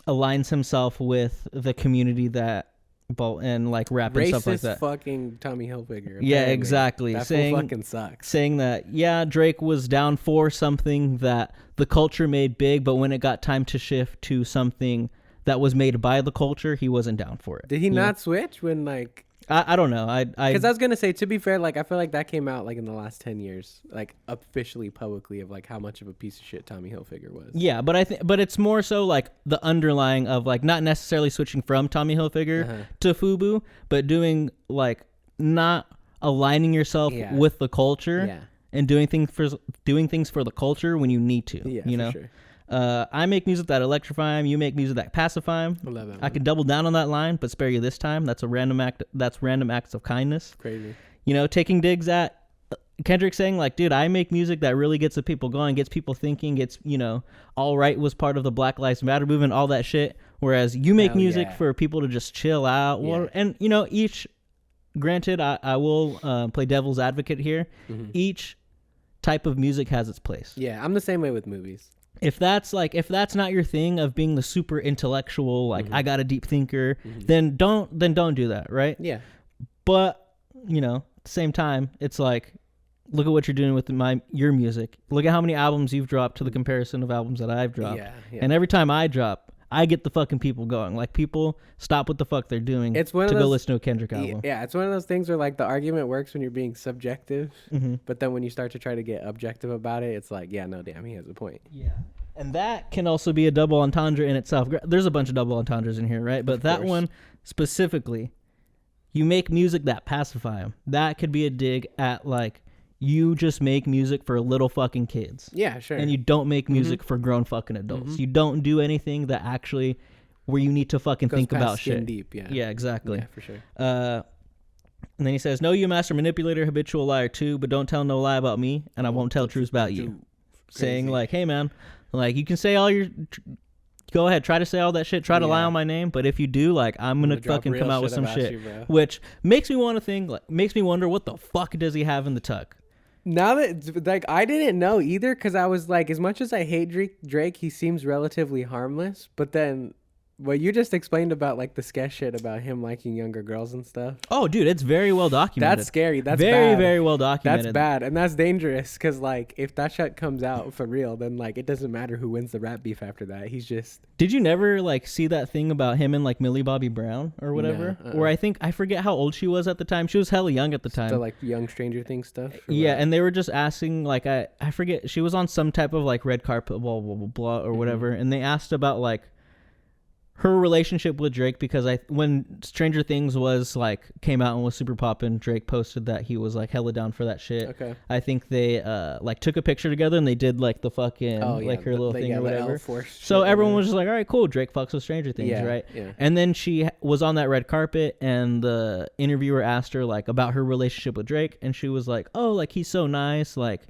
aligns himself with the community that and like rap and stuff like that. Fucking Tommy Hilfiger. Yeah, exactly. That fucking sucks. Saying that Drake was down for something that the culture made big, but when it got time to shift to something that was made by the culture, he wasn't down for it. Did he not switch when like? I don't know. Because I was gonna say, to be fair, like I feel like that came out like in the last 10 years, like officially publicly, of like how much of a piece of shit Tommy Hilfiger was. Yeah, but it's more so like the underlying of like not necessarily switching from Tommy Hilfiger to FUBU, but doing like not aligning yourself with the culture and doing things for the culture when you need to. Yeah, you know. For sure. I make music that electrify him. You make music that pacify him. I love it. I can double down on that line, but spare you this time. That's a random act. That's random acts of kindness. Crazy. You know, taking digs at Kendrick saying like, dude, I make music that really gets the people going, gets people thinking. Gets, you know, All Right was part of the Black Lives Matter movement, all that shit. Whereas you make music for people to just chill out. And you know, granted, I will play devil's advocate here. Each type of music has its place. Yeah, I'm the same way with movies. If that's not your thing of being the super intellectual, like I got a deep thinker, then don't do that, right? Yeah. But you know, at the same time, it's like, look at what you're doing with your music. Look at how many albums you've dropped to the comparison of albums that I've dropped. Yeah. And every time I drop, I get the fucking people going. Like, people stop what the fuck they're doing to go listen to a Kendrick album. Yeah, it's one of those things where like the argument works when you're being subjective, but then when you start to try to get objective about it, it's like, yeah, no, damn, he has a point. Yeah. And that can also be a double entendre in itself. There's a bunch of double entendres in here, right? But that one specifically, you make music that pacify them. That could be a dig at like, you just make music for little fucking kids. Yeah, sure. And you don't make music for grown fucking adults. You don't do anything that actually where you need to fucking think about shit. Deep, yeah, exactly. Yeah, for sure. And then he says, "No, you master manipulator, habitual liar too, but don't tell no lie about me, and I won't tell truths about you." Saying like, "Hey man, like you can say all your go ahead, try to say all that shit, try to lie on my name, but if you do, like, I'm gonna fucking come out with some shit." Which makes me want to think, like, makes me wonder what the fuck does he have in the tuck? Now that, like, I didn't know either, because I was like, as much as I hate Drake, he seems relatively harmless. But then what you just explained about, like, the sketch shit about him liking younger girls and stuff. Oh, dude, it's very well documented. That's scary. That's very, bad. very well documented. That's bad. And that's dangerous, because, like, if that shit comes out for real, then, like, it doesn't matter who wins the rap beef after that. He's just... Did you never, like, see that thing about him and, like, Millie Bobby Brown or whatever? No, Where I forget how old she was at the time. She was hella young at the time. The, like, young Stranger Things stuff? Yeah, and they were just asking, like, I forget, she was on some type of, like, red carpet, blah, blah, blah, blah, or whatever, and they asked about, like, her relationship with Drake, because when Stranger Things was like came out and was super poppin', Drake posted that he was like hella down for that shit. Okay. I think they like took a picture together and they did like the fucking like her little thing or whatever. So everyone was just like, all right, cool, Drake fucks with Stranger Things, right? Yeah. And then she was on that red carpet and the interviewer asked her like about her relationship with Drake, and she was like, oh, like he's so nice, like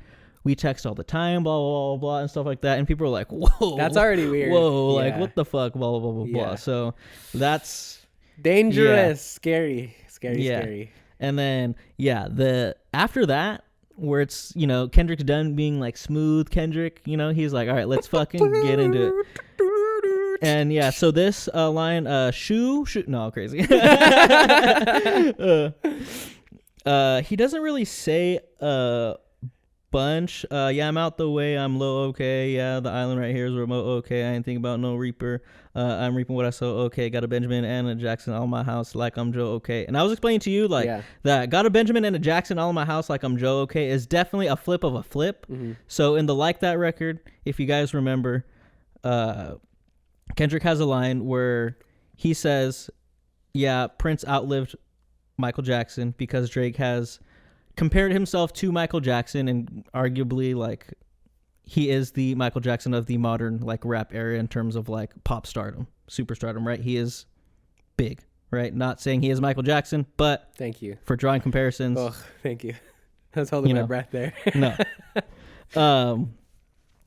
we text all the time, blah, blah, blah, blah, and stuff like that. And people are like, whoa. That's already weird. Whoa, Yeah. like, what the fuck, blah, blah, blah, blah, Yeah. blah. So that's... Dangerous. Yeah. Scary. And then, after that, where it's, Kendrick's done being like smooth Kendrick, he's like, all right, let's fucking get into it. And so this line, shoe, no, crazy. He doesn't really say a bunch. I'm out the way, I'm low, okay. Yeah, the island right here is remote, okay. I ain't thinking about no reaper. I'm reaping what I sow, okay. Got a Benjamin and a Jackson all in my house like I'm Joe, okay. And I was explaining to you that got a Benjamin and a Jackson all in my house like I'm Joe, okay, is definitely a flip of a flip. Mm-hmm. So in the Like That record, if you guys remember, Kendrick has a line where he says, Prince outlived Michael Jackson because Drake has compared himself to Michael Jackson, and arguably like he is the Michael Jackson of the modern like rap era in terms of like pop stardom, superstardom, right? He is big, right? Not saying he is Michael Jackson, but thank you for drawing comparisons. Oh, thank you. I was holding my breath there. No.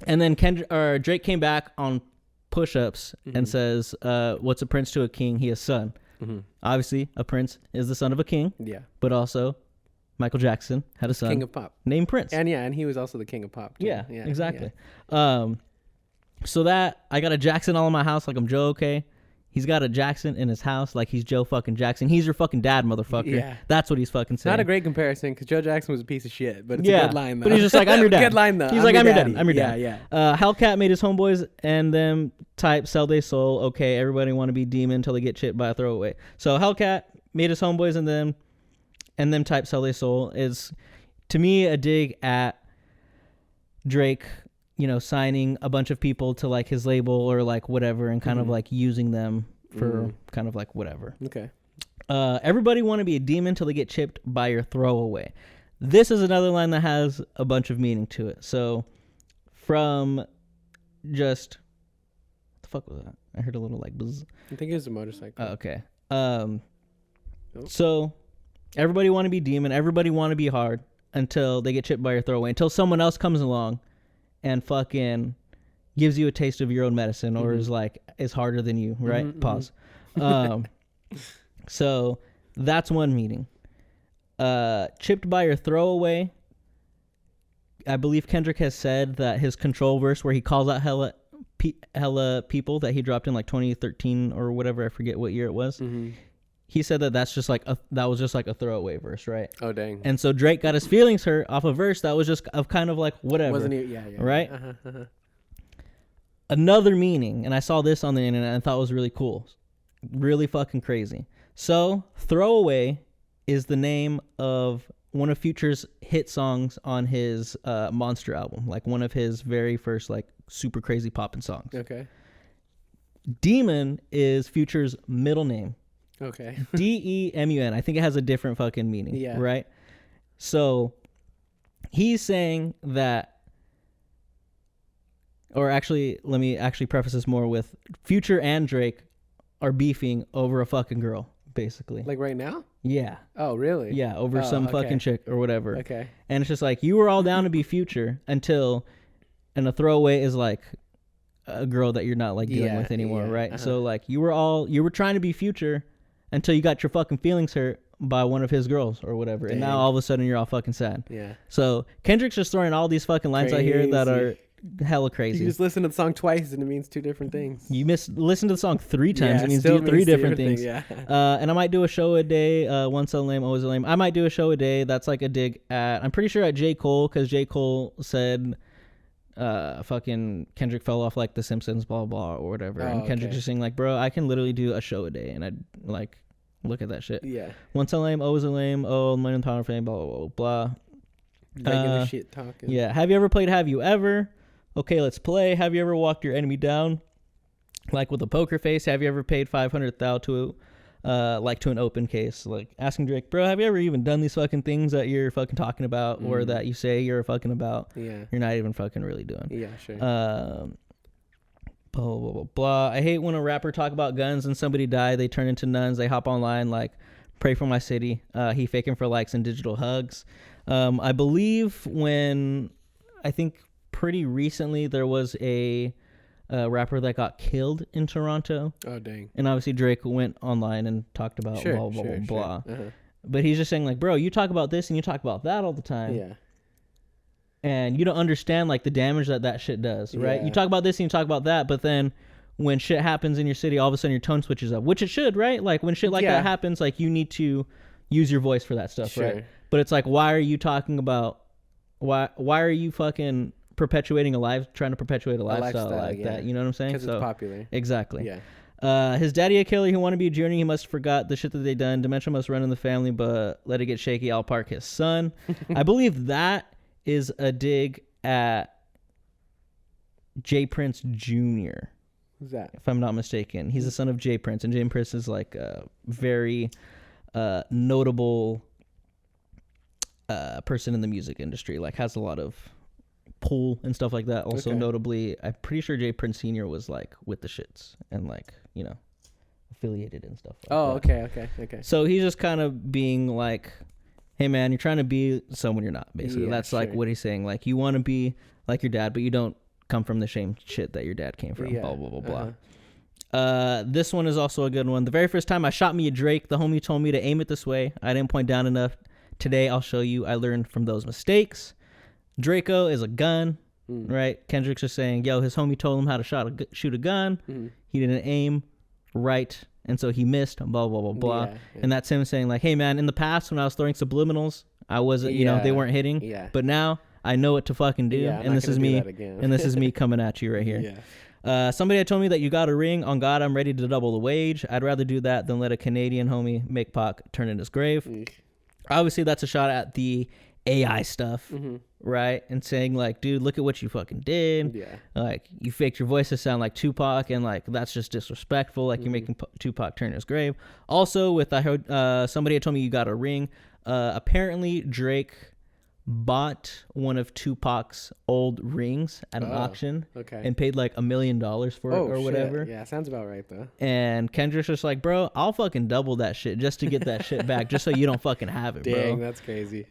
And then Drake came back on Push-Ups and says, what's a prince to a king? He is son. Mm-hmm. Obviously, a prince is the son of a king. Yeah. But also, Michael Jackson had a son, king of pop, named Prince, and he was also the king of pop too. Yeah, exactly. Yeah. So that I got a Jackson all in my house like I'm Joe, okay. He's got a Jackson in his house like he's Joe fucking Jackson. He's your fucking dad, motherfucker. Yeah. That's what he's fucking saying. Not a great comparison because Joe Jackson was a piece of shit, but it's a good line though. But he's just like, I'm your dad. Good line though. He's like, I'm your dad. I'm your dad. Yeah. Hellcat made his homeboys and them type sell they soul. Okay, everybody want to be demon until they get chipped by a throwaway. So Hellcat made his homeboys and them type sell they soul is to me a dig at Drake, signing a bunch of people to like his label or like whatever and kind of like using them for kind of like whatever. Okay. Everybody want to be a demon till they get chipped by your throwaway. This is another line that has a bunch of meaning to it. So from just what the fuck was that? I heard a little like buzz. I think it was a motorcycle. Okay. So everybody want to be demon, everybody want to be hard until they get chipped by your throwaway, until someone else comes along and fucking gives you a taste of your own medicine or is harder than you, right? Pause. So that's one meaning. Chipped by your throwaway, I believe Kendrick has said that his control verse where he calls out hella people that he dropped in like 2013 or whatever, I forget what year it was. He said that that was just like a throwaway verse, right? Oh dang! And so Drake got his feelings hurt off a verse that was just of kind of like whatever. Wasn't he? Yeah. Right. Another meaning, and I saw this on the internet and thought it was really cool, really fucking crazy. So throwaway is the name of one of Future's hit songs on his Monster album, like one of his very first like super crazy poppin' songs. Okay. Demon is Future's middle name. Okay. DEMUN. I think it has a different fucking meaning. Yeah. Right? So he's saying that, or actually, let me actually preface this more with Future and Drake are beefing over a fucking girl, basically. Like right now? Yeah. Oh, really? Yeah, over some fucking chick or whatever. Okay. And it's just like, you were all down to be Future until, and a throwaway is like a girl that you're not like dealing with anymore, right? So like you were trying to be Future until you got your fucking feelings hurt by one of his girls or whatever. And now all of a sudden you're all fucking sad. Yeah. So Kendrick's just throwing all these fucking lines out here that are hella crazy. You just listen to the song twice and it means two different things. You listen to the song 3 times, it means three different things. Yeah. And I might do a show a day, once a lame, always a lame. I might do a show a day. That's like a dig at, I'm pretty sure at J. Cole, because J. Cole said fucking Kendrick fell off like The Simpsons, blah, blah, or whatever. And Kendrick just saying like, bro, I can literally do a show a day. And I'd like, look at that shit. Yeah. Once a lame, always a lame. Oh, money and power, fame, blah, blah, blah. Regular shit talking. Yeah. Have you ever played Have You Ever? Okay, let's play. Have you ever walked your enemy down? Like with a poker face. Have you ever paid $500,000 to to an open case? Like asking Drake, bro, have you ever even done these fucking things that you're fucking talking about or that you say you're fucking about? Yeah. You're not even fucking really doing. Yeah, sure. Blah, blah, blah, blah. I hate when a rapper talk about guns and somebody die, they turn into nuns. They hop online like, pray for my city. He faking for likes and digital hugs. I believe when I think pretty recently there was a rapper that got killed in Toronto. Oh, dang. And obviously Drake went online and talked about blah, blah, blah, blah. Uh-huh. But he's just saying, like, bro, you talk about this and you talk about that all the time. Yeah. And you don't understand, like, the damage that shit does, right? Yeah. You talk about this and you talk about that, but then when shit happens in your city, all of a sudden your tone switches up, which it should, right? Like, when shit like that happens, like, you need to use your voice for that stuff, right? But it's like, why are you talking about, why are you fucking trying to perpetuate a lifestyle like that? You know what I'm saying? Because it's popular. Exactly. Yeah. His daddy a killer who wanted to be a journey. He must have forgot the shit that they done. Dementia must run in the family, but let it get shaky. I'll park his son. I believe that is a dig at J. Prince Jr. Who's that? If I'm not mistaken. He's the son of J. Prince, and J. Prince is like a very notable person in the music industry. Like, has a lot of pull and stuff like that. Also, notably, I'm pretty sure J. Prince Sr. was like with the shits and like, you know, affiliated and stuff like that. Okay. So he's just kind of being like, hey man, you're trying to be someone you're not, basically. That's like what he's saying. Like, you want to be like your dad, but you don't come from the same shit that your dad came from. Blah, blah, blah, blah. This one is also a good one. The very first time I shot me a Drake, the homie told me to aim it this way. I didn't point down enough. Today I'll show you I learned from those mistakes. Draco is a gun, right? Kendrick's just saying, yo, his homie told him how to shoot a gun. He didn't aim right, and so he missed, blah, blah, blah, blah. And that's him saying, like, hey, man, in the past when I was throwing subliminals, I wasn't, you know, they weren't hitting. But now I know what to fucking do, and this is me. And this is me coming at you right here. Somebody had told me that you got a ring. On God, I'm ready to double the wage. I'd rather do that than let a Canadian homie make Pac turn in his grave. Obviously, that's a shot at the AI stuff, right? And saying, like, dude, look at what you fucking did. Like, you faked your voice to sound like Tupac, and like, that's just disrespectful. Like, you're making Tupac turn his grave. Also, with I heard somebody had told me you got a ring. Apparently, Drake bought one of Tupac's old rings at an auction and paid like $1 million for it or whatever. Yeah, sounds about right though. And Kendrick's just like, bro, I'll fucking double that shit just to get that shit back, just so you don't fucking have it, bro. Dang, that's crazy.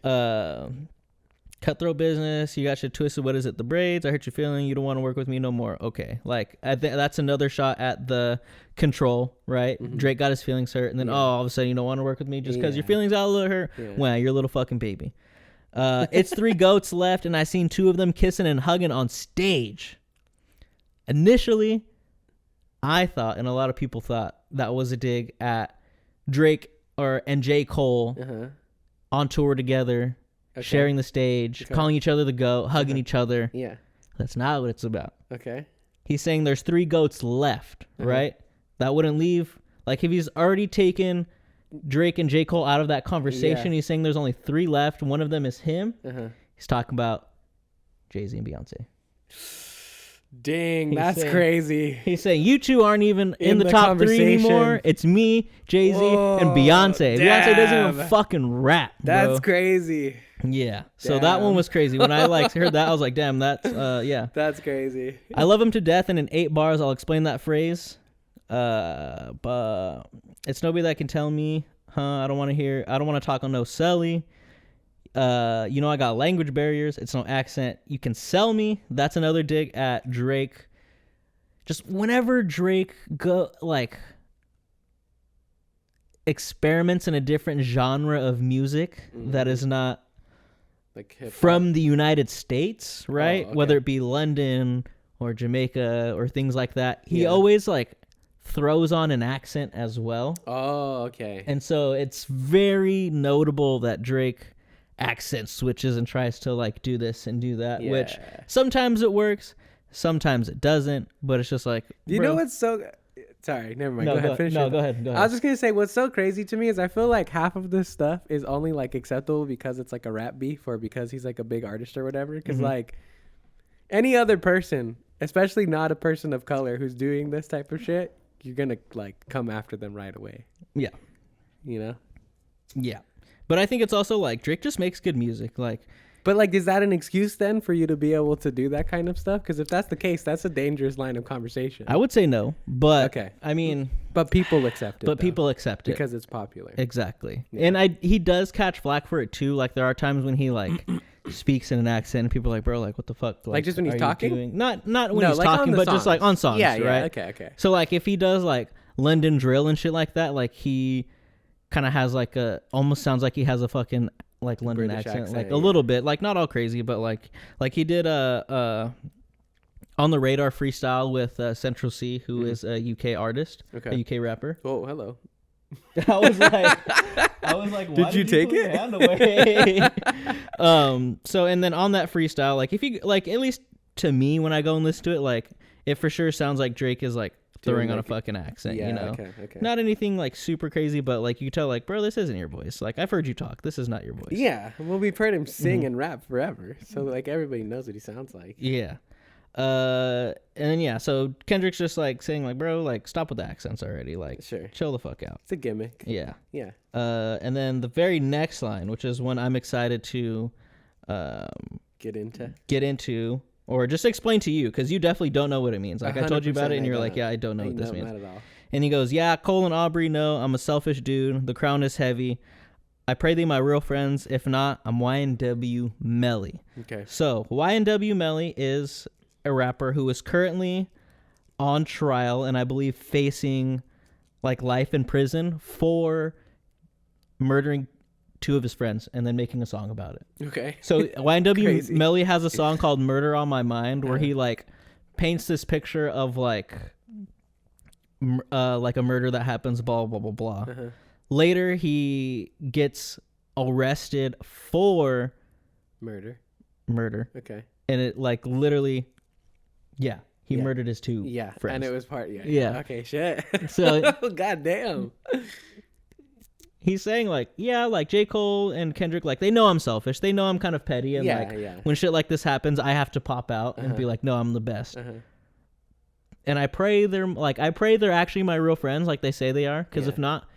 Cutthroat business. You got shit twisted. What is it? The braids. I hurt your feeling. You don't want to work with me no more. Okay. Like, I think that's another shot at the control, right? Drake got his feelings hurt, and then all of a sudden you don't want to work with me just because your feelings got a little hurt. Well, you're a little fucking baby. It's 3 goats left, and I seen 2 of them kissing and hugging on stage. Initially, I thought, and a lot of people thought, that was a dig at Drake and J. Cole on tour together, sharing the stage, calling each other the goat, hugging each other. That's not what it's about. He's saying there's 3 goats left, right? That wouldn't leave. Like, if he's already taken Drake and J. Cole out of that conversation, he's saying there's only 3 left. One of them is him. He's talking about Jay-Z and Beyonce. Dang, that's crazy. He's saying you 2 aren't even in the top 3 anymore. It's me, Jay-Z, and Beyonce. Damn. Beyonce doesn't even fucking rap, bro. That's crazy. Yeah. So that one was crazy. When I like heard that, I was like, damn, that's That's crazy. I love him to death, and in 8 bars, I'll explain that phrase. But it's nobody that can tell me, I don't want to talk on no celly. You know, I got language barriers. It's no accent. You can sell me. That's another dig at Drake. Just whenever Drake experiments in a different genre of music that is not like hip-hop from the United States, right? Whether it be London or Jamaica or things like that, he always like throws on an accent as well. And so it's very notable that Drake accent switches and tries to like do this and do that, which sometimes it works, sometimes it doesn't, but it's just like, you know what's so sorry, never mind. No, go ahead. Finish no, go ahead. I was just gonna say what's so crazy to me is I feel like half of this stuff is only like acceptable because it's like a rap beef or because he's like a big artist or whatever. Because like any other person, especially not a person of color who's doing this type of shit, you're gonna like come after them right away. Yeah. You know? Yeah. But I think it's also like Drake just makes good music. Like, but like, is that an excuse then for you to be able to do that kind of stuff? Because if that's the case, that's a dangerous line of conversation. I would say no, but I mean, but people accept it. But people accept it because it's popular. Exactly. Yeah. And he does catch flack for it too. Like there are times when he like speaks in an accent, and people are like, bro, like, what the fuck? Like just when he's are you talking? doing? Not when No, he's like talking, on the but just like songs. on songs, Yeah, right? Okay. So like if he does like London drill and shit like that, like he kind of has like almost sounds like he has a fucking like London British accent, like accent, a little bit, like not all crazy, but like he did on the Radar freestyle with Central C, who is a UK artist, a UK rapper. Oh, hello. I was like, why did you take pull it? your hand away? So and then on that freestyle, like if you like, at least to me when I go and listen to it, like it for sure sounds like Drake is like throwing on a fucking accent, yeah, you know? Okay. Not anything like super crazy, but like you tell, like, bro, this isn't your voice. Like I've heard you talk. This is not your voice. Yeah, well, we've heard him sing and rap forever, so like everybody knows what he sounds like. Yeah. And then yeah, so Kendrick's just like saying like, bro, like stop with the accents already. Like, Sure. chill the fuck out. It's a gimmick. Yeah. Yeah. And then the very next line, which is one I'm excited to Get into, or just explain to you, because you definitely don't know what it means. Like I told you about it, and you're like, yeah, I don't know what this means. Not at all. And he goes, yeah, Cole and Aubrey know I'm a selfish dude. The crown is heavy. I pray they my real friends. If not, I'm YNW Melly. Okay. So YNW Melly is a rapper who is currently on trial and I believe facing like life in prison for murdering 2 of his friends and then making a song about it. Okay. So YNW Crazy. Melly has a song called Murder on My Mind where he like paints this picture of like a murder that happens, blah, blah, blah, blah. Later, he gets arrested for murder. Okay. And it like literally, yeah, he murdered his 2 friends. And it was part, Yeah. Okay, shit. So, God damn. He's saying like, yeah, like J. Cole and Kendrick, like they know I'm selfish. They know I'm kind of petty. And when shit like this happens, I have to pop out and be like, no, I'm the best. And I pray they're actually my real friends, like they say they are. Because if not,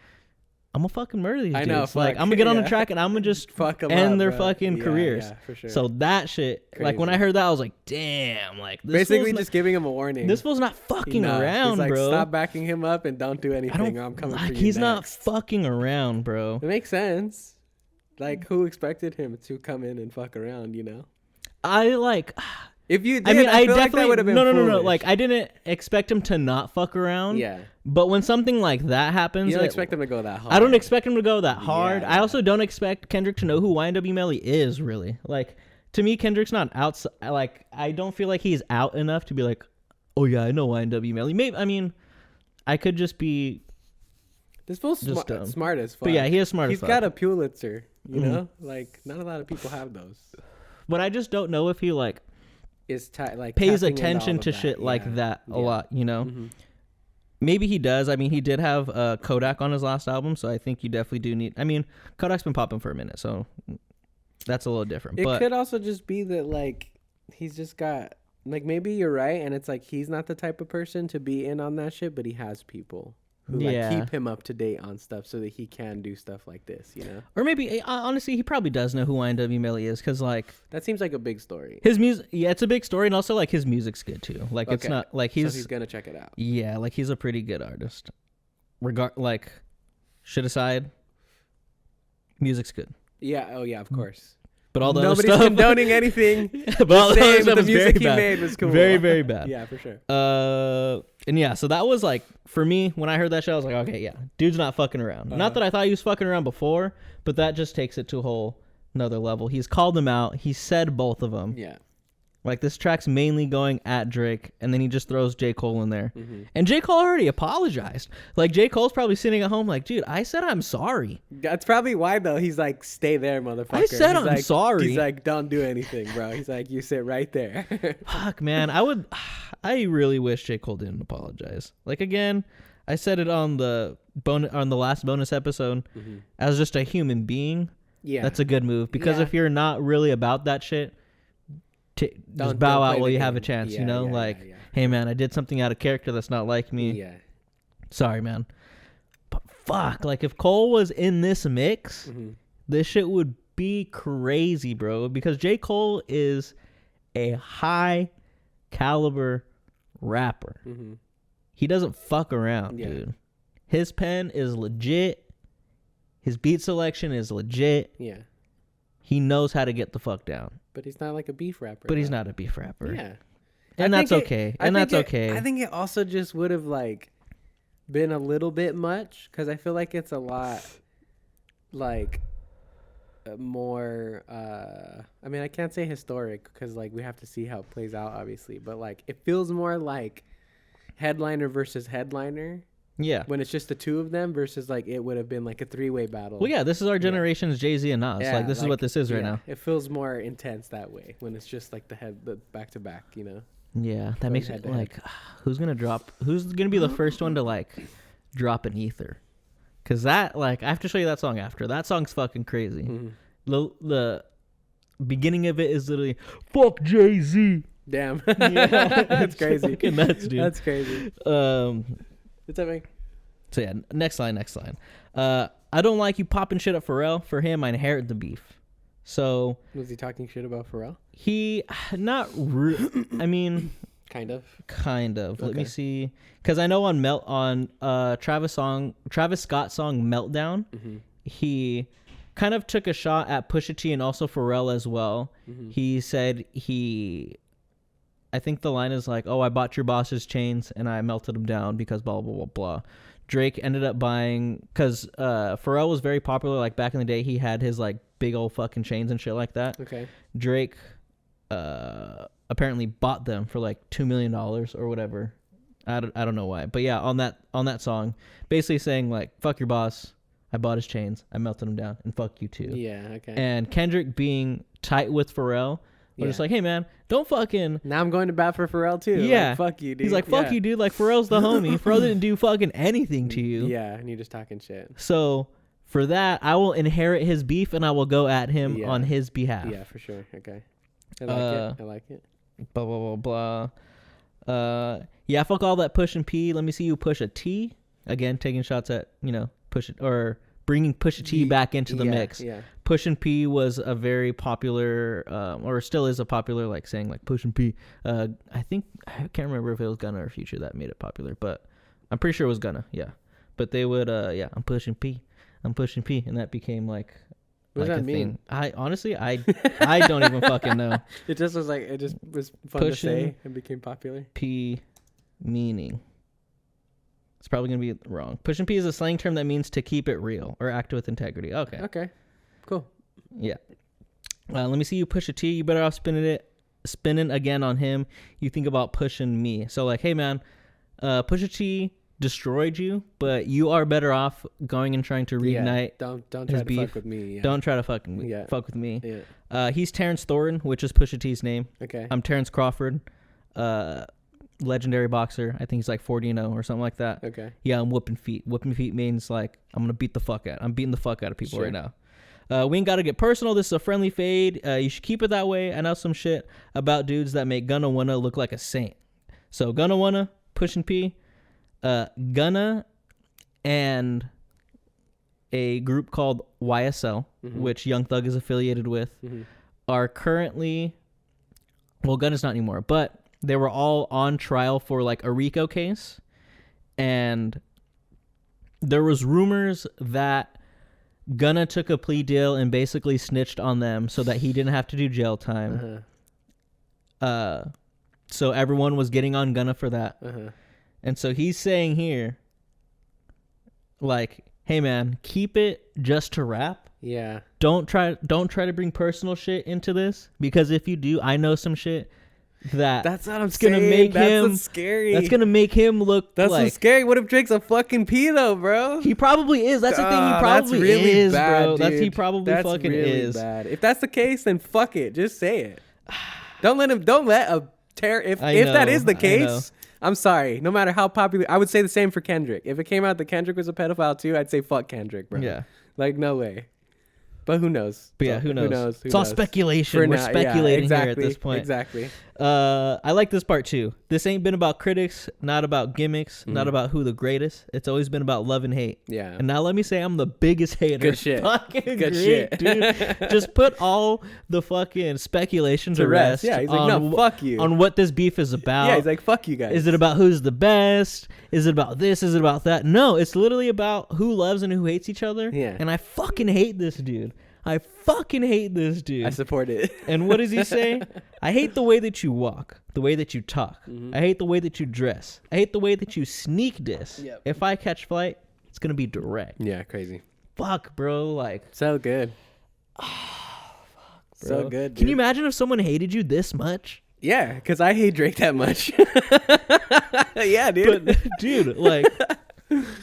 I'm gonna fucking murder these dudes. Like I'm gonna get on the track and I'm gonna just end their fucking careers. Yeah, for sure. So that shit, Crazy. like when I heard that, I was like, damn, like this basically just giving him a warning. This fool's not fucking around, he's like, bro. Stop backing him up and don't do anything. I'm coming for you. He's next. not fucking around, bro. It makes sense. Like who expected him to come in and fuck around? You know. I like. If you did, I mean, I feel definitely like that would have been no. Like, I didn't expect him to not fuck around. Yeah. But when something like that happens, You don't expect him to go that hard. I don't expect him to go that hard. Yeah. I also don't expect Kendrick to know who YNW Melly is, really. Like, to me, Kendrick's not outside. Like, I don't feel like he's out enough to be like, oh yeah, I know YNW Melly. Maybe, I mean, I could just be. This fool's smart as fuck. But yeah, he is smart as fuck. He's got a Pulitzer, you know? Like, not a lot of people have those. But I just don't know if he, like, like pays attention to shit like that a lot, you know? Maybe he does. I mean, he did have Kodak on his last album, so I think you definitely do need. I mean, Kodak's been popping for a minute, so that's a little different. It but could also just be that, like, he's just got, like, maybe you're right, and it's like he's not the type of person to be in on that shit, but he has people who like keep him up to date on stuff so that he can do stuff like this, you know? Or maybe, honestly, he probably does know who YNW Melly is, because, like... That seems like a big story. His music... Yeah, it's a big story, and also, like, his music's good, too. Like, it's not... Like, so he's gonna check it out. Yeah, like, he's a pretty good artist. Like, shit aside, music's good. Yeah, oh yeah, of course. But all the Nobody's other stuff, condoning anything. But all the other stuff the is music very he bad. made was cool. Very, very bad. Yeah, for sure. And yeah, so that was like, for me, when I heard that shit, I was like, okay, yeah, dude's not fucking around. Not that I thought he was fucking around before, but that just takes it to a whole another level. He's called them out. He said both of them. Yeah. Like, this track's mainly going at Drake, and then he just throws J. Cole in there. And J. Cole already apologized. Like, J. Cole's probably sitting at home like, dude, I said I'm sorry. That's probably why, though. He's like, stay there, motherfucker. I said I'm sorry. He's like, don't do anything, bro. He's like, you sit right there. Fuck, man. I really wish J. Cole didn't apologize. Like, again, I said it on the last bonus episode. As just a human being, that's a good move. Because if you're not really about that shit, just bow out while you have a chance, you know? Hey, man, I did something out of character that's not like me. Yeah. Sorry, man. But fuck, like, if Cole was in this mix, this shit would be crazy, bro. Because J. Cole is a high caliber rapper. He doesn't fuck around, dude. His pen is legit. His beat selection is legit. Yeah. He knows how to get the fuck down. But he's not like a beef rapper. But he's not a beef rapper. Yeah. And that's okay. And that's okay. I think it also just would have like been a little bit much because I feel like it's a lot like more I mean, I can't say historic because like we have to see how it plays out obviously, but like it feels more like headliner versus headliner. Yeah. When it's just the two of them versus like it would have been like a three-way battle. Well, yeah, this is our generation's Jay-Z and Nas. Yeah, like this is what this is right now. It feels more intense that way when it's just like the back to back, you know. Yeah, that makes it like who's going to be the first one to like drop an ether? Cuz that like I have to show you that song after. That song's fucking crazy. Mm-hmm. The beginning of it is literally fuck Jay-Z. Damn. Yeah, that's crazy. Fucking nuts, dude. That's crazy. What's up, man? So yeah, next line. I don't like you popping shit up Pharrell. For him, I inherit the beef. So was he talking shit about Pharrell? He I mean, kind of. Okay. Let me see, because I know on Travis Scott's song Meltdown, mm-hmm. he kind of took a shot at Pusha T and also Pharrell as well. Mm-hmm. He said I think the line is like, oh, I bought your boss's chains and I melted them down because blah, blah, blah, blah. Drake ended up buying, because Pharrell was very popular. Like back in the day, he had his like big old fucking chains and shit like that. Okay. Drake apparently bought them for like $2 million or whatever. I don't know why. But yeah, on that song, basically saying like, fuck your boss. I bought his chains. I melted them down. And fuck you too. Yeah, okay. And Kendrick being tight with Pharrell, we're just like, hey, man, don't fucking... Now I'm going to bat for Pharrell, too. Yeah. Like, fuck you, dude. He's like, fuck you, dude. Like, Pharrell's the homie. Pharrell didn't do fucking anything to you. Yeah, and you're just talking shit. So, for that, I will inherit his beef, and I will go at him on his behalf. Yeah, for sure. Okay. I like it. Blah, blah, blah, blah. Yeah, fuck all that push and P. Let me see you push a T. Again, taking shots at, push it, or bringing Pusha T back into the mix. Yeah. Push and P was a very popular, or still is a popular, like saying like Push and P. I can't remember if it was Gunna or Future that made it popular, but I'm pretty sure it was Gunna. Yeah, but they would, I'm pushing P, and that became like. What does that mean? Thing. I honestly, I don't even fucking know. It just was fun to say and became popular. P meaning. It's probably going to be wrong. Push and P is a slang term that means to keep it real or act with integrity. Okay. Cool. Yeah. Let me see you push a T. You better off spinning again on him. You think about pushing me. So like, hey man, Push a T destroyed you, but you are better off going and trying to reignite. Don't try to fuck with me. Yeah. Don't try to fuck with me. Yeah. He's Terrence Thornton, which is Pusha T's name. Okay. I'm Terrence Crawford. Legendary boxer. I think he's like 40-0 or something like that. Okay. Yeah, I'm whooping feet. Whooping feet means like I'm beating the fuck out of people right now. We ain't gotta get personal. This is a friendly fade. You should keep it that way. I know some shit about dudes that make Gunna Wanna look like a saint. So Gunna Wanna, Pushin' P, Gunna, and a group called YSL, mm-hmm. which Young Thug is affiliated with, mm-hmm. are currently, well, Gunna's not anymore, but they were all on trial for like a RICO case, and there was rumors that Gunna took a plea deal and basically snitched on them so that he didn't have to do jail time. Uh-huh. So everyone was getting on Gunna for that. Uh-huh. And so he's saying here, like, hey man, keep it just to rap. Yeah. Don't try to bring personal shit into this, because if you do, I know some shit that's what I'm saying. Gonna make that's scary. That's gonna make him look. That's like, so scary. What if Drake's a fucking P though, bro? He probably is. That's the thing. He probably really is, bad, bro. Dude. He probably that's fucking really is. Bad. If that's the case, then fuck it. Just say it. Don't let a terror. If that is the case, I'm sorry. No matter how popular, I would say the same for Kendrick. If it came out that Kendrick was a pedophile too, I'd say fuck Kendrick, bro. Yeah. Like no way. But who knows? But yeah, who knows? It's all speculation. We're speculating here at this point. Exactly. I like this part too. This ain't been about critics, not about gimmicks, not about who the greatest. It's always been about love and hate. Yeah. And now let me say I'm the biggest hater. Good shit. Fucking good shit, shit, dude. Just put all the fucking speculation to rest. Yeah, he's like, no, fuck you. On what this beef is about. Yeah, he's like, fuck you guys. Is it about who's the best? Is it about this? Is it about that? No, it's literally about who loves and who hates each other. Yeah. And I fucking hate this dude. I fucking hate this dude. I support it. And what does he say? I hate the way that you walk, the way that you talk. I hate the way that you dress. I hate the way that you sneak diss. Yep. If I catch flight, it's gonna be direct. Yeah, crazy. Fuck, bro. Like, So good. bro. So good. Can you dude. imagine if someone hated you this much? Yeah, because I hate Drake that much. Yeah, dude. But dude, like,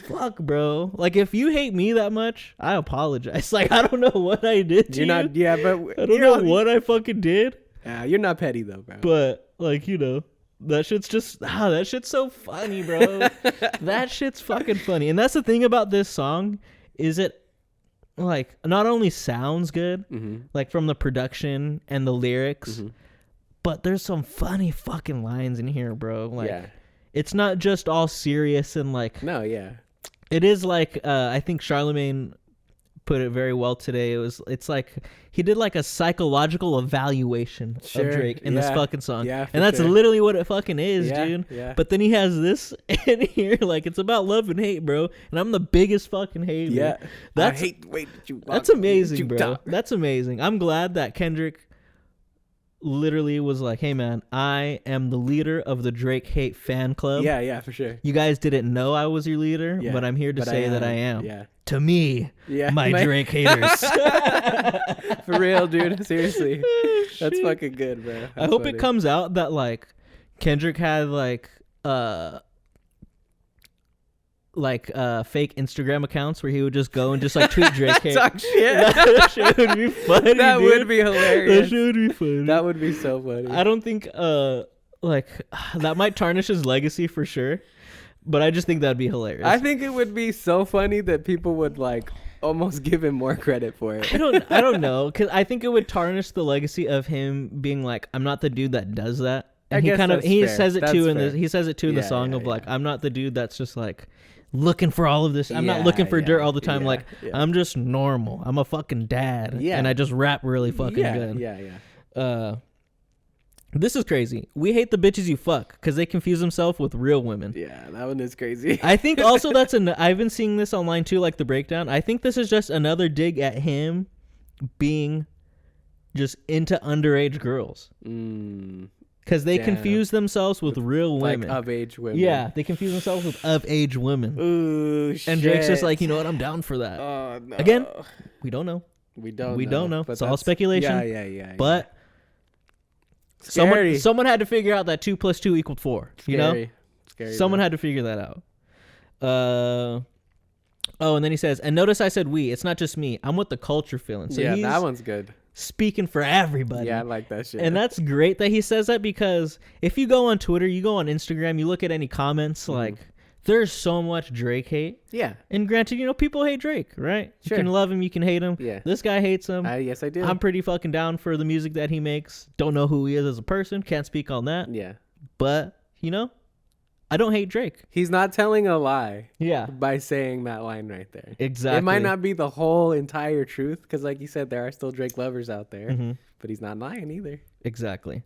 fuck, bro. Like, if you hate me that much, I apologize. Like, I don't know what I did to You're not. you. Yeah, but I don't know what I fucking did. You're not petty though, bro. But like, you know, that shit's just that shit's so funny, bro. That shit's fucking funny. And that's the thing about this song is it like not only sounds good, like from the production and the lyrics, but there's some funny fucking lines in here, bro. Like yeah. it's not just all serious and like No, yeah. it is like I think Charlemagne put it very well today. It's like he did like a psychological evaluation of Drake in this fucking song. Yeah, and that's literally what it fucking is, Yeah, dude. yeah. But then he has this in here, like it's about love and hate, bro. And I'm the biggest fucking hater. Yeah. That's I hate the way that you walk, that's amazing, you bro. talk. That's amazing. I'm glad that Kendrick literally was like, hey man, I am the leader of the Drake hate fan club. Yeah, yeah, for sure. You guys didn't know I was your leader, Yeah, but I'm here to say that I am. Yeah. To me, Yeah. my Drake haters. For real, dude. Seriously. That's Shit. fucking good, bro. I That's hope funny. it comes out that like Kendrick had like fake Instagram accounts where he would just go and just like tweet Drake hate. Talk shit. That shit would be funny. That dude. would be hilarious. That shit would be funny. That would be so funny. I don't think like that might tarnish his legacy for sure, but I just think that'd be hilarious. I think it would be so funny that people would like almost give him more credit for it. I don't know, because I think it would tarnish the legacy of him being like, I'm not the dude that does that. And I guess that's he fair. says it That's too in fair. the he says it too in the Yeah, song yeah, of like, yeah. I'm not the dude that's just like looking for all of this. I'm not Yeah, looking for dirt yeah, all the time. yeah, Like yeah. I'm just normal. I'm a fucking dad. Yeah. And I just rap really fucking yeah, good. yeah. This is crazy. We hate the bitches you fuck because they confuse themselves with real women. Yeah, that one is crazy. I think also that's I've been seeing this online too, like the breakdown. I think this is just another dig at him being just into underage girls because they Damn. confuse themselves with real Like women. of age women. Yeah, they confuse themselves with of age women. Ooh, shit. And Drake's just like, you know what? I'm down for that. Oh, no. Again, we don't know. We don't know. But It's all that's- speculation. Yeah. But Scary. someone had to figure out that 2 + 2 = 4. You know, Scary. someone bro. had to figure that out. Oh, and then he says, and notice I said we. It's not just me. I'm with the culture feeling. So yeah, he's that one's good. speaking for everybody. Yeah, I like that shit. And that's great that he says that, because if you go on Twitter, you go on Instagram, you look at any comments, like there's so much Drake hate. yeah. And granted, you know, people hate Drake, right? Sure. You can love him, you can hate him. Yeah. This guy hates him. Yes, I do. I'm pretty fucking down for the music that he makes. Don't know who he is as a person. Can't speak on that. Yeah. But, you know, I don't hate Drake. He's not telling a lie Yeah. by saying that line right there. Exactly. It might not be the whole entire truth because, like you said, there are still Drake lovers out there. But he's not lying either. Exactly.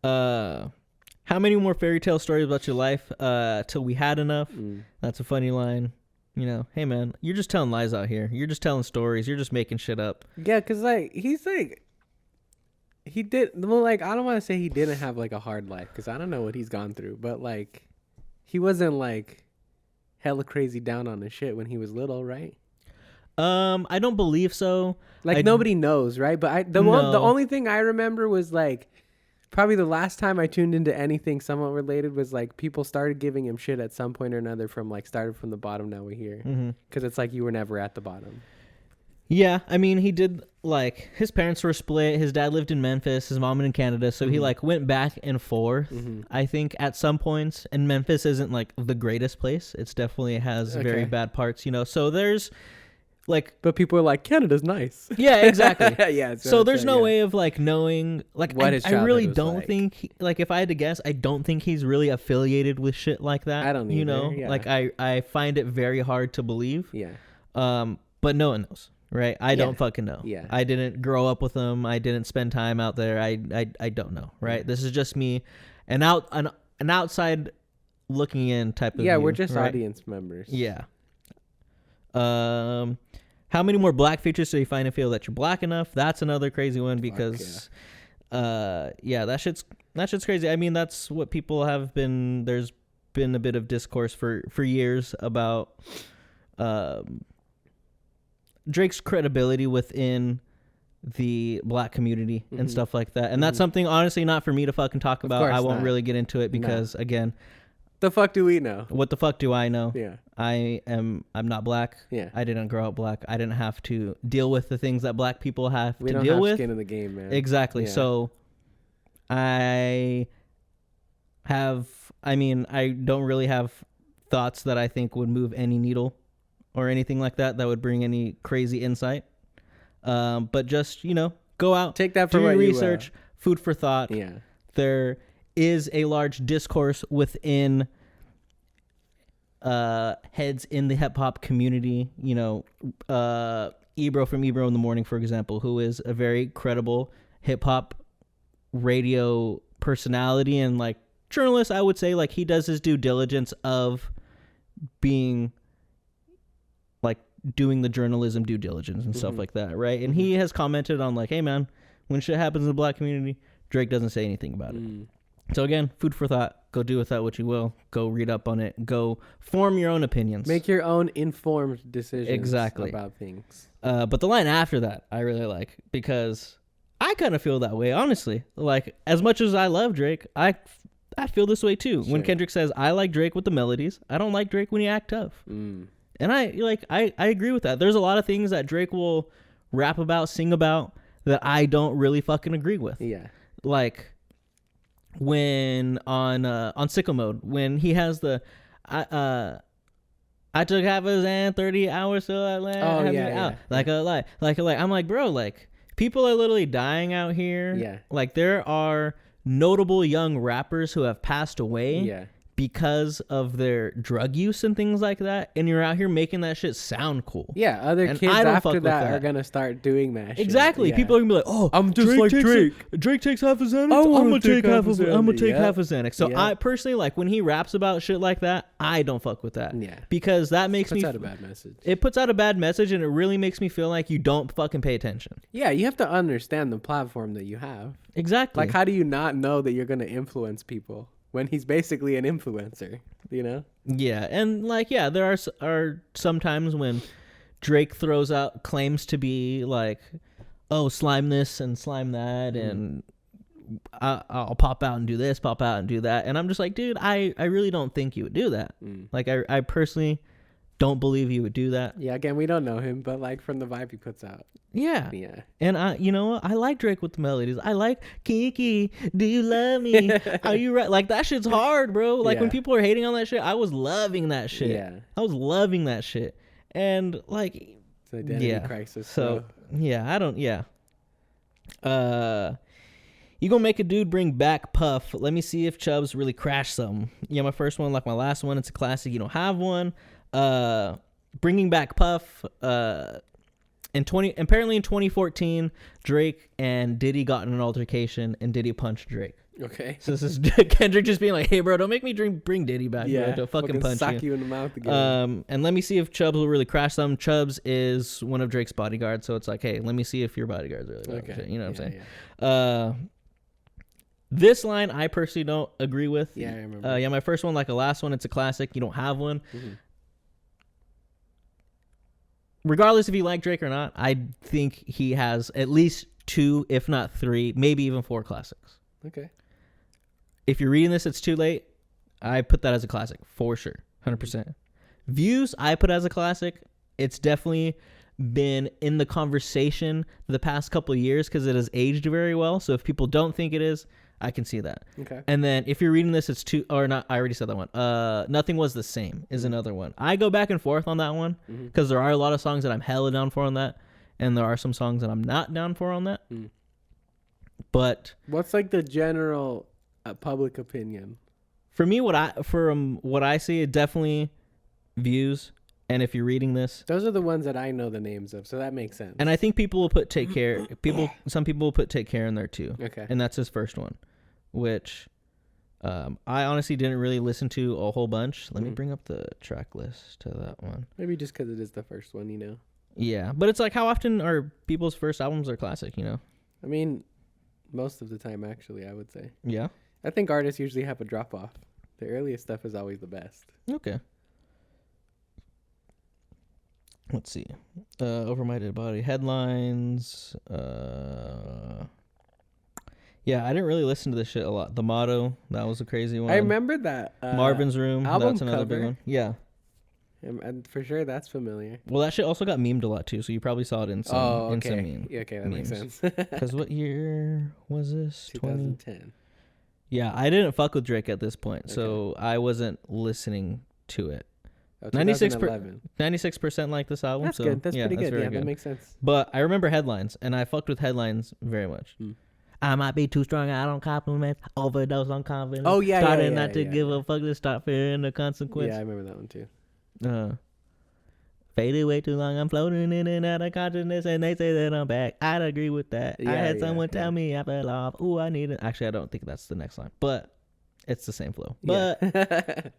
How many more fairy tale stories about your life till we had enough? That's a funny line. You know, hey man, you're just telling lies out here. You're just telling stories. You're just making shit up. Yeah, because, like, he's like, he did, well, like, I don't want to say he didn't have, like, a hard life because I don't know what he's gone through. But, like, he wasn't, like, hella crazy down on his shit when he was little, right? I don't believe so. Like, nobody knows, right? But the No. only thing I remember was, like, probably the last time I tuned into anything somewhat related was, like, people started giving him shit at some point or another from, like, started from the bottom, now we're here. Because it's like you were never at the bottom. Yeah, I mean, he did, like, his parents were split. His dad lived in Memphis, his mom in Canada. So he, like, went back and forth, I think, at some points. And Memphis isn't, like, the greatest place. It's definitely has very Okay. bad parts, you know. So there's, like, But people are like, Canada's nice. yeah, exactly. Yeah. So there's no way of, like, knowing, like, What his I really childhood was don't like. think, like, if I had to guess, I don't think he's really affiliated with shit like that. I don't you either, know, yeah. like, I find it very hard to believe. Yeah. But no one knows, right? I don't fucking know. Yeah. I didn't grow up with him. I didn't spend time out there. I don't know, right? This is just me, an outside looking in type of Yeah, view, we're just right? audience members. Yeah. How many more black features do you find and feel that you're black enough? That's another crazy one because, that shit's crazy. I mean, that's what people have been. There's been a bit of discourse for years about Drake's credibility within the black community and stuff like that. And that's something, honestly, not for me to fucking talk about. I won't really get into it because, again, the fuck do we know? What the fuck do I know? Yeah. I'm not black. Yeah. I didn't grow up black. I didn't have to deal with the things that black people have we to don't deal have with. Skin in the game, man. Exactly. Yeah. So I don't really have thoughts that I think would move any needle or anything like that would bring any crazy insight. But just, go out, take that for do what your you research, food for thought. Yeah. There is a large discourse within heads in the hip hop community. Ebro from Ebro in the Morning, for example, who is a very credible hip hop radio personality and like journalist, I would say. Like, he does his due diligence of being like doing the journalism due diligence and stuff like that, right? And he has commented on like, hey man, when shit happens in the black community, Drake doesn't say anything about it. So again, food for thought. Go do with that what you will. Go read up on it. Go form your own opinions. Make your own informed decisions about things. But the line after that, I really like, because I kind of feel that way, honestly. Like, as much as I love Drake, I feel this way too. Sure. When Kendrick says, I like Drake with the melodies, I don't like Drake when he act tough. And I agree with that. There's a lot of things that Drake will rap about, sing about, that I don't really fucking agree with. Yeah. Like, when on Sicko Mode, when he has the I took half a Zan, 30 hours till I land out. Like I'm like, bro, like, people are literally dying out here. Yeah. Like, there are notable young rappers who have passed away because of their drug use and things like that, and you're out here making that shit sound cool. Yeah, other kids after that are gonna start doing that shit. Exactly. Yeah. People are gonna be like, oh, I'm just like Drake. Drake takes half a Xanax. I'm gonna take half a Xanax. So I personally, like, when he raps about shit like that, I don't fuck with that. Yeah. Because that makes me... puts out a bad message. It puts out a bad message, and it really makes me feel like you don't fucking pay attention. Yeah, you have to understand the platform that you have. Exactly. Like, how do you not know that you're gonna influence people when he's basically an influencer, Yeah, and like, there are some times when Drake throws out claims to be like, oh, slime this and slime that, and I'll pop out and do this, pop out and do that, and I'm just like, dude, I really don't think you would do that. Like, I personally don't believe you would do that. Yeah, again, we don't know him, but like, from the vibe he puts out. Yeah. And I like Drake with the melodies. I like Kiki, do you love me? Are you right? Like, that shit's hard, bro. Like, when people are hating on that shit, I was loving that shit. Yeah. I was loving that shit. And like, it's an identity crisis. So you gonna make a dude bring back Puff. Let me see if Chubbs really crashed something. Yeah, my first one, like my last one, it's a classic. You don't have one. Bringing back Puff. Apparently in 2014, Drake and Diddy got in an altercation, and Diddy punched Drake. Okay. So this is Kendrick just being like, "Hey, bro, don't make me bring Diddy back. Yeah, bro. Don't fucking punch sock you in the mouth again." And let me see if Chubbs will really crash them. Chubbs is one of Drake's bodyguards, so it's like, hey, let me see if your bodyguard's really okay. You know what I'm saying? Yeah. This line I personally don't agree with. Yeah, I remember. My first one, like the last one, it's a classic. You don't have one. Regardless if you like Drake or not, I think he has at least 2, if not 3, maybe even 4 classics. Okay. If you're reading this, it's too late. I put that as a classic for sure, 100%. Views, I put as a classic. It's definitely been in the conversation the past couple of years because it has aged very well. So if people don't think it is, I can see that. Okay. And then if you're reading this, it's 2 or not. I already said that one. Nothing Was the Same is another one. I go back and forth on that one because there are a lot of songs that I'm hella down for on that, and there are some songs that I'm not down for on that. But what's like the general public opinion? For me, what I see, it definitely Views. And if you're reading this, those are the ones that I know the names of, so that makes sense. And I think people will put Take Care. Some people will put Take Care in there too. Okay. And that's his first one, which I honestly didn't really listen to a whole bunch. Let me bring up the track list to that one. Maybe just because it is the first one, Yeah, but it's like, how often are people's first albums are classic, you know? I mean, most of the time, actually, I would say. Yeah. I think artists usually have a drop off. The earliest stuff is always the best. Okay. Let's see. Over My Dead Body headlines. Yeah, I didn't really listen to this shit a lot. The Motto, that was a crazy one. I remember that. Marvin's Room, album that's another big cover. one. Yeah. And for sure, that's familiar. Well, that shit also got memed a lot too, so you probably saw it in some in some meme. Yeah, okay, that memes. makes sense. Because what year was this? 2010. Yeah, I didn't fuck with Drake at this point, so I wasn't listening to it. Oh, 96% like this album. That's so good. That's pretty good. very Yeah, that makes sense. But I remember headlines, and I fucked with headlines very much. I might be too strong. I don't compliment. Overdose on confidence. Oh yeah, Started yeah, not to give a fuck to stop fearing the consequence. Yeah, I remember that one too. Faded way too long. I'm floating in and out of consciousness, and they say that I'm back. I'd agree with that. I had someone tell me I fell off. Ooh, I need it. Actually, I don't think that's the next line, but it's the same flow. But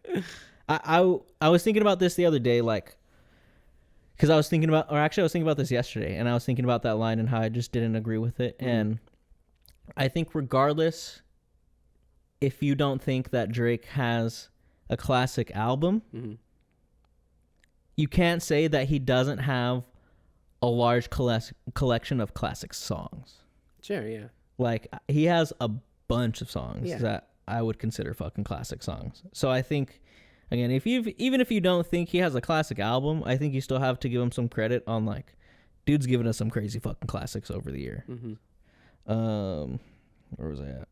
I was thinking about this the other day, like, because I was thinking about this yesterday, and I was thinking about that line and how I just didn't agree with it. And I think regardless, if you don't think that Drake has a classic album, you can't say that he doesn't have a large collection of classic songs. Sure, yeah. Like, he has a bunch of songs that I would consider fucking classic songs. So I think, again, even if you don't think he has a classic album, I think you still have to give him some credit on, like, dude's given us some crazy fucking classics over the year. Where was I at?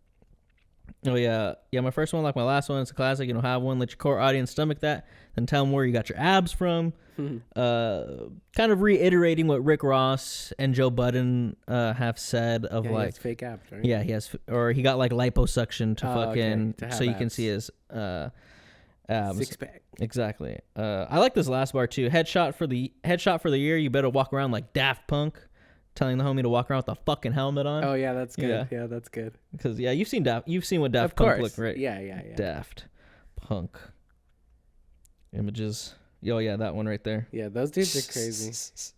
Oh yeah, my first one, like my last one, it's a classic. You know, have one, let your core audience stomach that, then tell them where you got your abs from. Kind of reiterating what Rick Ross and Joe Budden have said of, like, he has fake abs, right? Yeah, he has, or he got like liposuction to fucking to so you abs. can see his abs. Six pack. Exactly. I like this last bar too. Headshot for the year. You better walk around like Daft Punk. Telling the homie to walk around with a fucking helmet on. Oh yeah, that's good. Yeah, that's good. Because you've seen what Daft Punk look, right? Yeah. Daft Punk images. Oh yeah, that one right there. Yeah, those dudes are crazy.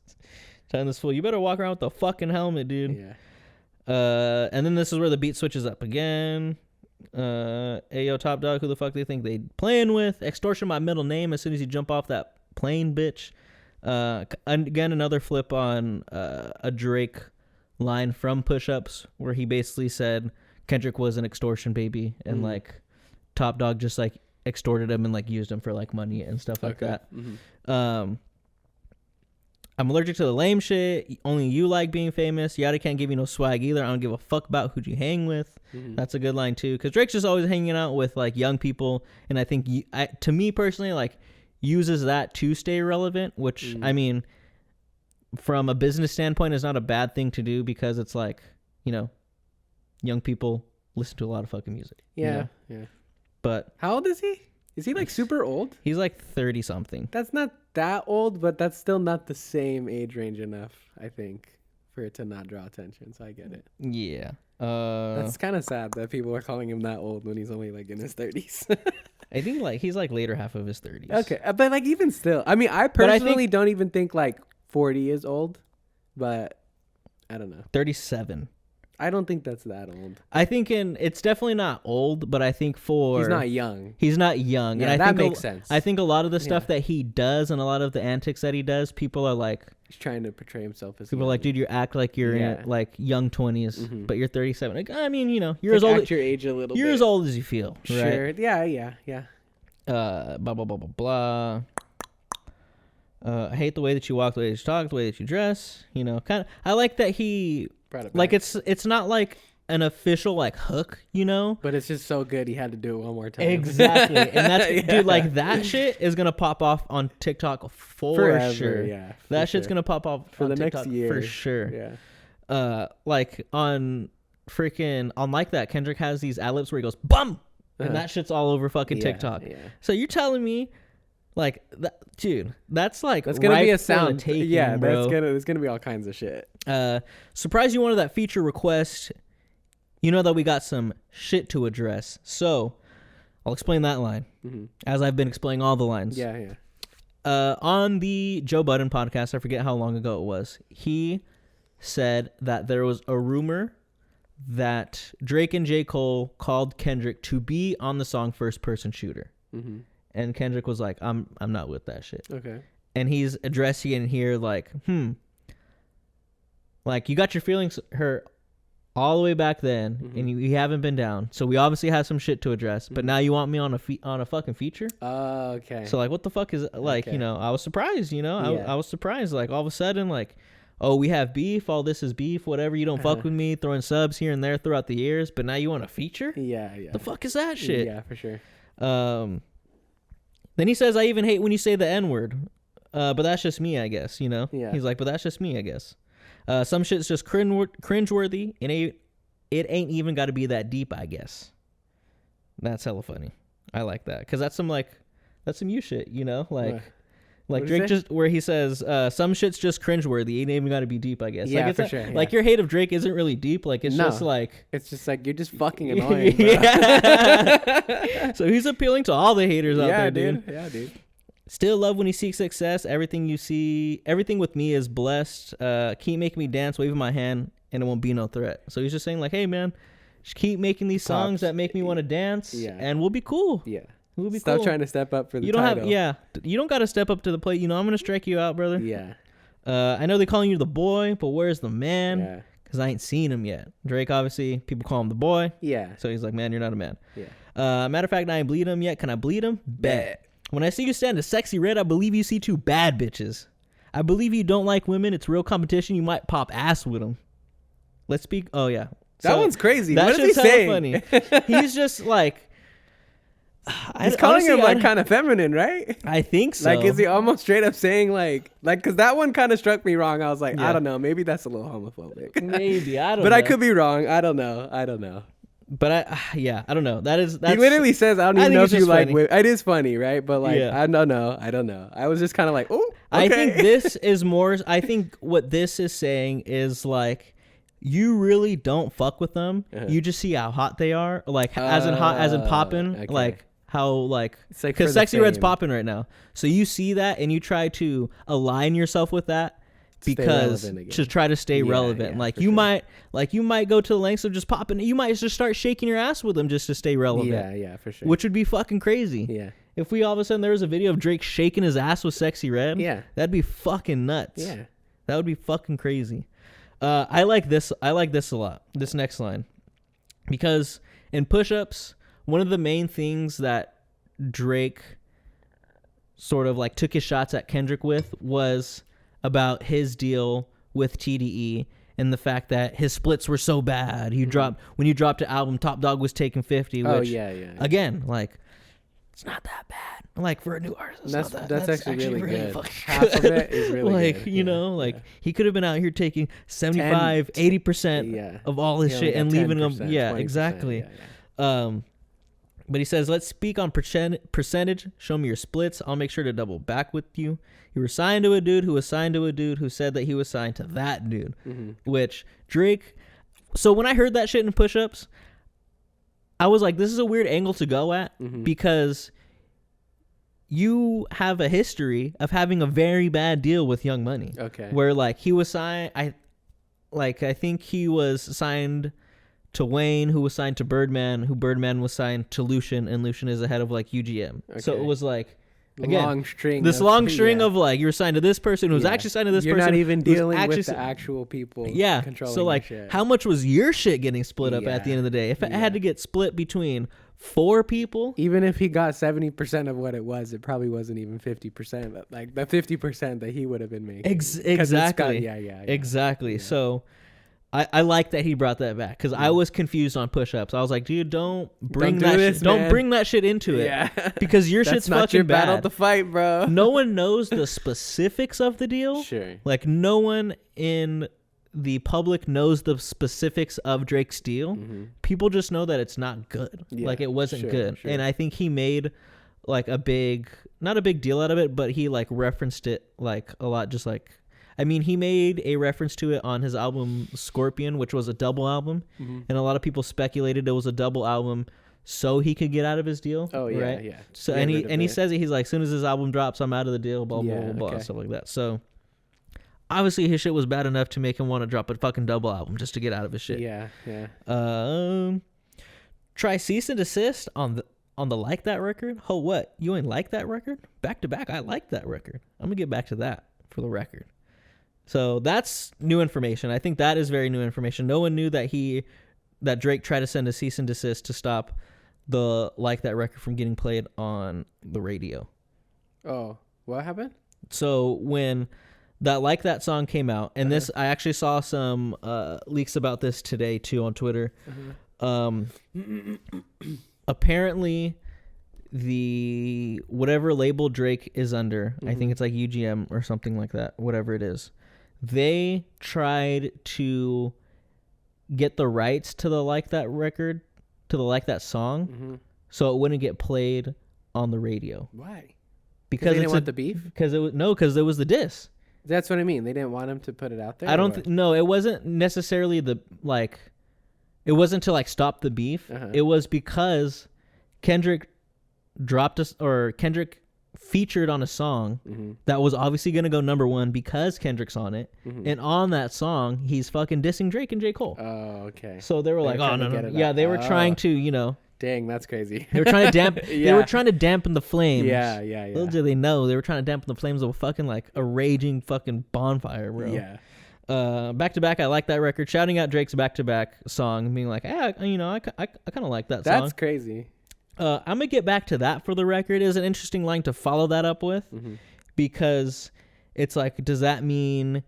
Telling this fool, you better walk around with a fucking helmet, dude. Yeah. And then this is where the beat switches up again. Ayo, Top Dog, who the fuck do you think they playing with? Extortion my middle name as soon as you jump off that plane, bitch. Again, another flip on a Drake line from Push Ups where he basically said Kendrick was an extortion baby and like Top Dog just like extorted him and like used him for like money and stuff like that. I'm allergic to the lame shit. Only you like being famous. Yada can't give you no swag either. I don't give a fuck about who you hang with. That's a good line too, because Drake's just always hanging out with like young people, and I think to me personally, like, uses that to stay relevant, which I mean, from a business standpoint, is not a bad thing to do, because it's like, you know, young people listen to a lot of fucking music. Yeah. But how old is he? Is he like super old? He's like 30 something. That's not that old, but that's still not the same age range enough, I think, for it to not draw attention. So I get it. Yeah. That's kind of sad that people are calling him that old when he's only like in his 30s. I think like he's like later half of his 30s. Okay, but like even still, I mean, I personally don't even think like 40 is old, but I don't know. 37. I don't think that's that old. I think it's definitely not old, but I think he's not young. He's not young. Yeah, and I that think makes sense. I think a lot of the stuff that he does and a lot of the antics that he does, people are like, he's trying to portray himself as people are like, dude, you act like you're in like young 20s, but you're 37. Like, I mean, you know, you're like as old act your age a little you're bit. as old as you feel. Sure. Right? Yeah. Blah blah blah blah blah. I hate the way that you walk, the way that you talk, the way that you dress. You know, kind of. I like that he brought it back. Like it's not like an official like hook, you know, but it's just so good he had to do it one more time. Exactly. And that's dude, like that shit is gonna pop off on TikTok Forever, sure. Yeah, that shit's gonna pop off for on the TikTok next year for sure. Yeah. Like on freaking on like that, Kendrick has these ad-libs where he goes bum, and that shit's all over fucking TikTok. Yeah. So you're telling me, like, that, dude, that's gonna be a sound taking, yeah, bro. There's gonna be all kinds of shit. Surprised you wanted that feature request. You know that we got some shit to address, so I'll explain that line as I've been explaining all the lines. Yeah. On the Joe Budden podcast, I forget how long ago it was, he said that there was a rumor that Drake and J. Cole called Kendrick to be on the song First Person Shooter. Mm-hmm. And Kendrick was like, I'm not with that shit. Okay. And he's addressing it here like, like, you got your feelings hurt all the way back then, and you haven't been down. So we obviously have some shit to address, but now you want me on a fucking feature? Oh, okay. So, like, what the fuck is, like, you know, I was surprised, you know? I was surprised, like, all of a sudden, like, oh, we have beef, all this is beef, whatever, you don't fuck with me, throwing subs here and there throughout the years, but now you want a feature? Yeah. The fuck is that shit? Yeah, for sure. Then he says, I even hate when you say the N-word, but that's just me, I guess, you know? Yeah. He's like, but that's just me, I guess. Some shit's just cringeworthy, and it ain't even got to be that deep, I guess. That's hella funny. I like that, because that's some you shit, you know? Like Drake just, where he says, some shit's just cringeworthy, ain't even got to be deep, I guess. Yeah, like, for sure. Yeah. Like, your hate of Drake isn't really deep, like, it's just like... It's just like, you're just fucking annoying, bro. Yeah. So he's appealing to all the haters out there, dude. Yeah, dude. Still love when you seek success. Everything with me is blessed. Keep making me dance, waving my hand, and it won't be no threat. So he's just saying, like, hey, man, just keep making these songs that make me want to dance, and we'll be cool. Yeah. We'll be Stop cool. trying to step up for the you don't title. you don't got to step up to the plate. You know, I'm going to strike you out, brother. Yeah. I know they're calling you the boy, but where's the man? Yeah. Because I ain't seen him yet. Drake, obviously, people call him the boy. Yeah. So he's like, man, you're not a man. Yeah. Matter of fact, I ain't bleed him yet. Can I bleed him? Bet. When I see you stand a sexy red, I believe you see two bad bitches. I believe you don't like women. It's real competition. You might pop ass with them. Let's speak. Oh, yeah. That one's crazy. That what is he saying? Funny. He's just like... He's calling him like kind of feminine, right? I think so. Like, is he almost straight up saying like, because that one kind of struck me wrong. I was like, I don't know. Maybe that's a little homophobic. Maybe. I don't know. But I could be wrong. I don't know. But I don't know. That's he literally says, I don't even know if you like women. It is funny, right? But like, Yeah. I don't know. I was just kind of like, oh, okay. I think this is more. I think what this is saying is like, you really don't fuck with them. You just see how hot they are, like as in popping, okay. Like how like because Sexy Red's popping right now. So you see that and you try to align yourself with that. Because to try to stay relevant, like you might go to the lengths of just popping. You might just start shaking your ass with them just to stay relevant. Yeah, for sure. Which would be fucking crazy. Yeah. If we all of a sudden there was a video of Drake shaking his ass with Sexy Red, that'd be fucking nuts. Yeah. That would be fucking crazy. I like this a lot. This next line, because in Push-Ups, one of the main things that Drake sort of like took his shots at Kendrick with was about his deal with TDE and the fact that his splits were so bad. When you dropped the album, Top Dog was taking 50. Which, again, like, it's not that bad. Like, for a new artist, that's actually really good. Half of it is really like, good. You know, like, he could have been out here taking 75, 80% of all his shit and leaving them. Yeah, exactly. But he says, let's speak on percentage. Show me your splits. I'll make sure to double back with you. You were signed to a dude who was signed to a dude who said that he was signed to that dude. Which Drake... So when I heard that shit in Push-Ups, I was like, this is a weird angle to go at because you have a history of having a very bad deal with Young Money. Okay. Where like he was signed... I think he was signed... to Wayne, who was signed to Birdman, who Birdman was signed to Lucian, and Lucian is the head of like UGM. Okay. So it was like, again, long string of like, you were signed to this person who was actually signed to this person. You're not even dealing with the actual people. Yeah. So like, how much was your shit getting split up at the end of the day? If it had to get split between 4 people, even if he got 70% of what it probably wasn't even 50%. Like the 50% that he would have been making. Exactly. Exactly. Yeah. So. I like that he brought that back because I was confused on Push-Ups. I was like, dude, don't bring that shit into it. Yeah. Because your shit's fucking bad. That's not your battle to fight, bro. No one knows the specifics of the deal. Sure. Like, no one in the public knows the specifics of Drake's deal. People just know that it's not good. Yeah, like, it wasn't good. Sure. And I think he made, like, not a big deal out of it, but he, like, referenced it, like, a lot, just like... I mean, he made a reference to it on his album Scorpion, which was a double album. And a lot of people speculated it was a double album so he could get out of his deal. Oh yeah, right? yeah. So Get rid of he it. says it. He's like, as soon as his album drops, I'm out of the deal. Blah blah Yeah, blah blah okay. stuff like that. So obviously his shit was bad enough to make him want to drop a fucking double album just to get out of his shit. Yeah, yeah. Try cease and desist on the Like That record. Oh, what? You ain't like that record? Back to back, I like that record. I'm gonna get back to that for the record. So that's new information. I think that is very new information. No one knew that Drake tried to send a cease and desist to stop the Like That record from getting played on the radio. Oh, what happened? So when that Like That song came out, and this, I actually saw some leaks about this today too on Twitter. Apparently the whatever label Drake is under, I think it's like UGM or something like that, whatever it is, they tried to get the rights to the Like That record, to the Like That song, so it wouldn't get played on the radio. Why? Because they didn't want the beef? Because it was the diss. That's what I mean. They didn't want him to put it out there. I don't no, it wasn't necessarily it wasn't to like stop the beef. It was because Kendrick Kendrick featured on a song that was obviously going to go number one because Kendrick's on it. And on that song, he's fucking dissing Drake and J. Cole. Oh, okay. So they were like, oh, no. Yeah, they were trying to, Dang, that's crazy. They were trying to dampen. They were trying to dampen the flames. Yeah. Little did they know they were trying to dampen the flames of a fucking like a raging fucking bonfire, bro. Yeah. Back to back, I like that record. Shouting out Drake's back to back song, being like, I kind of like that song. That's crazy. I'm gonna get back to that for the record. It is an interesting line to follow that up with, because it's like, does that mean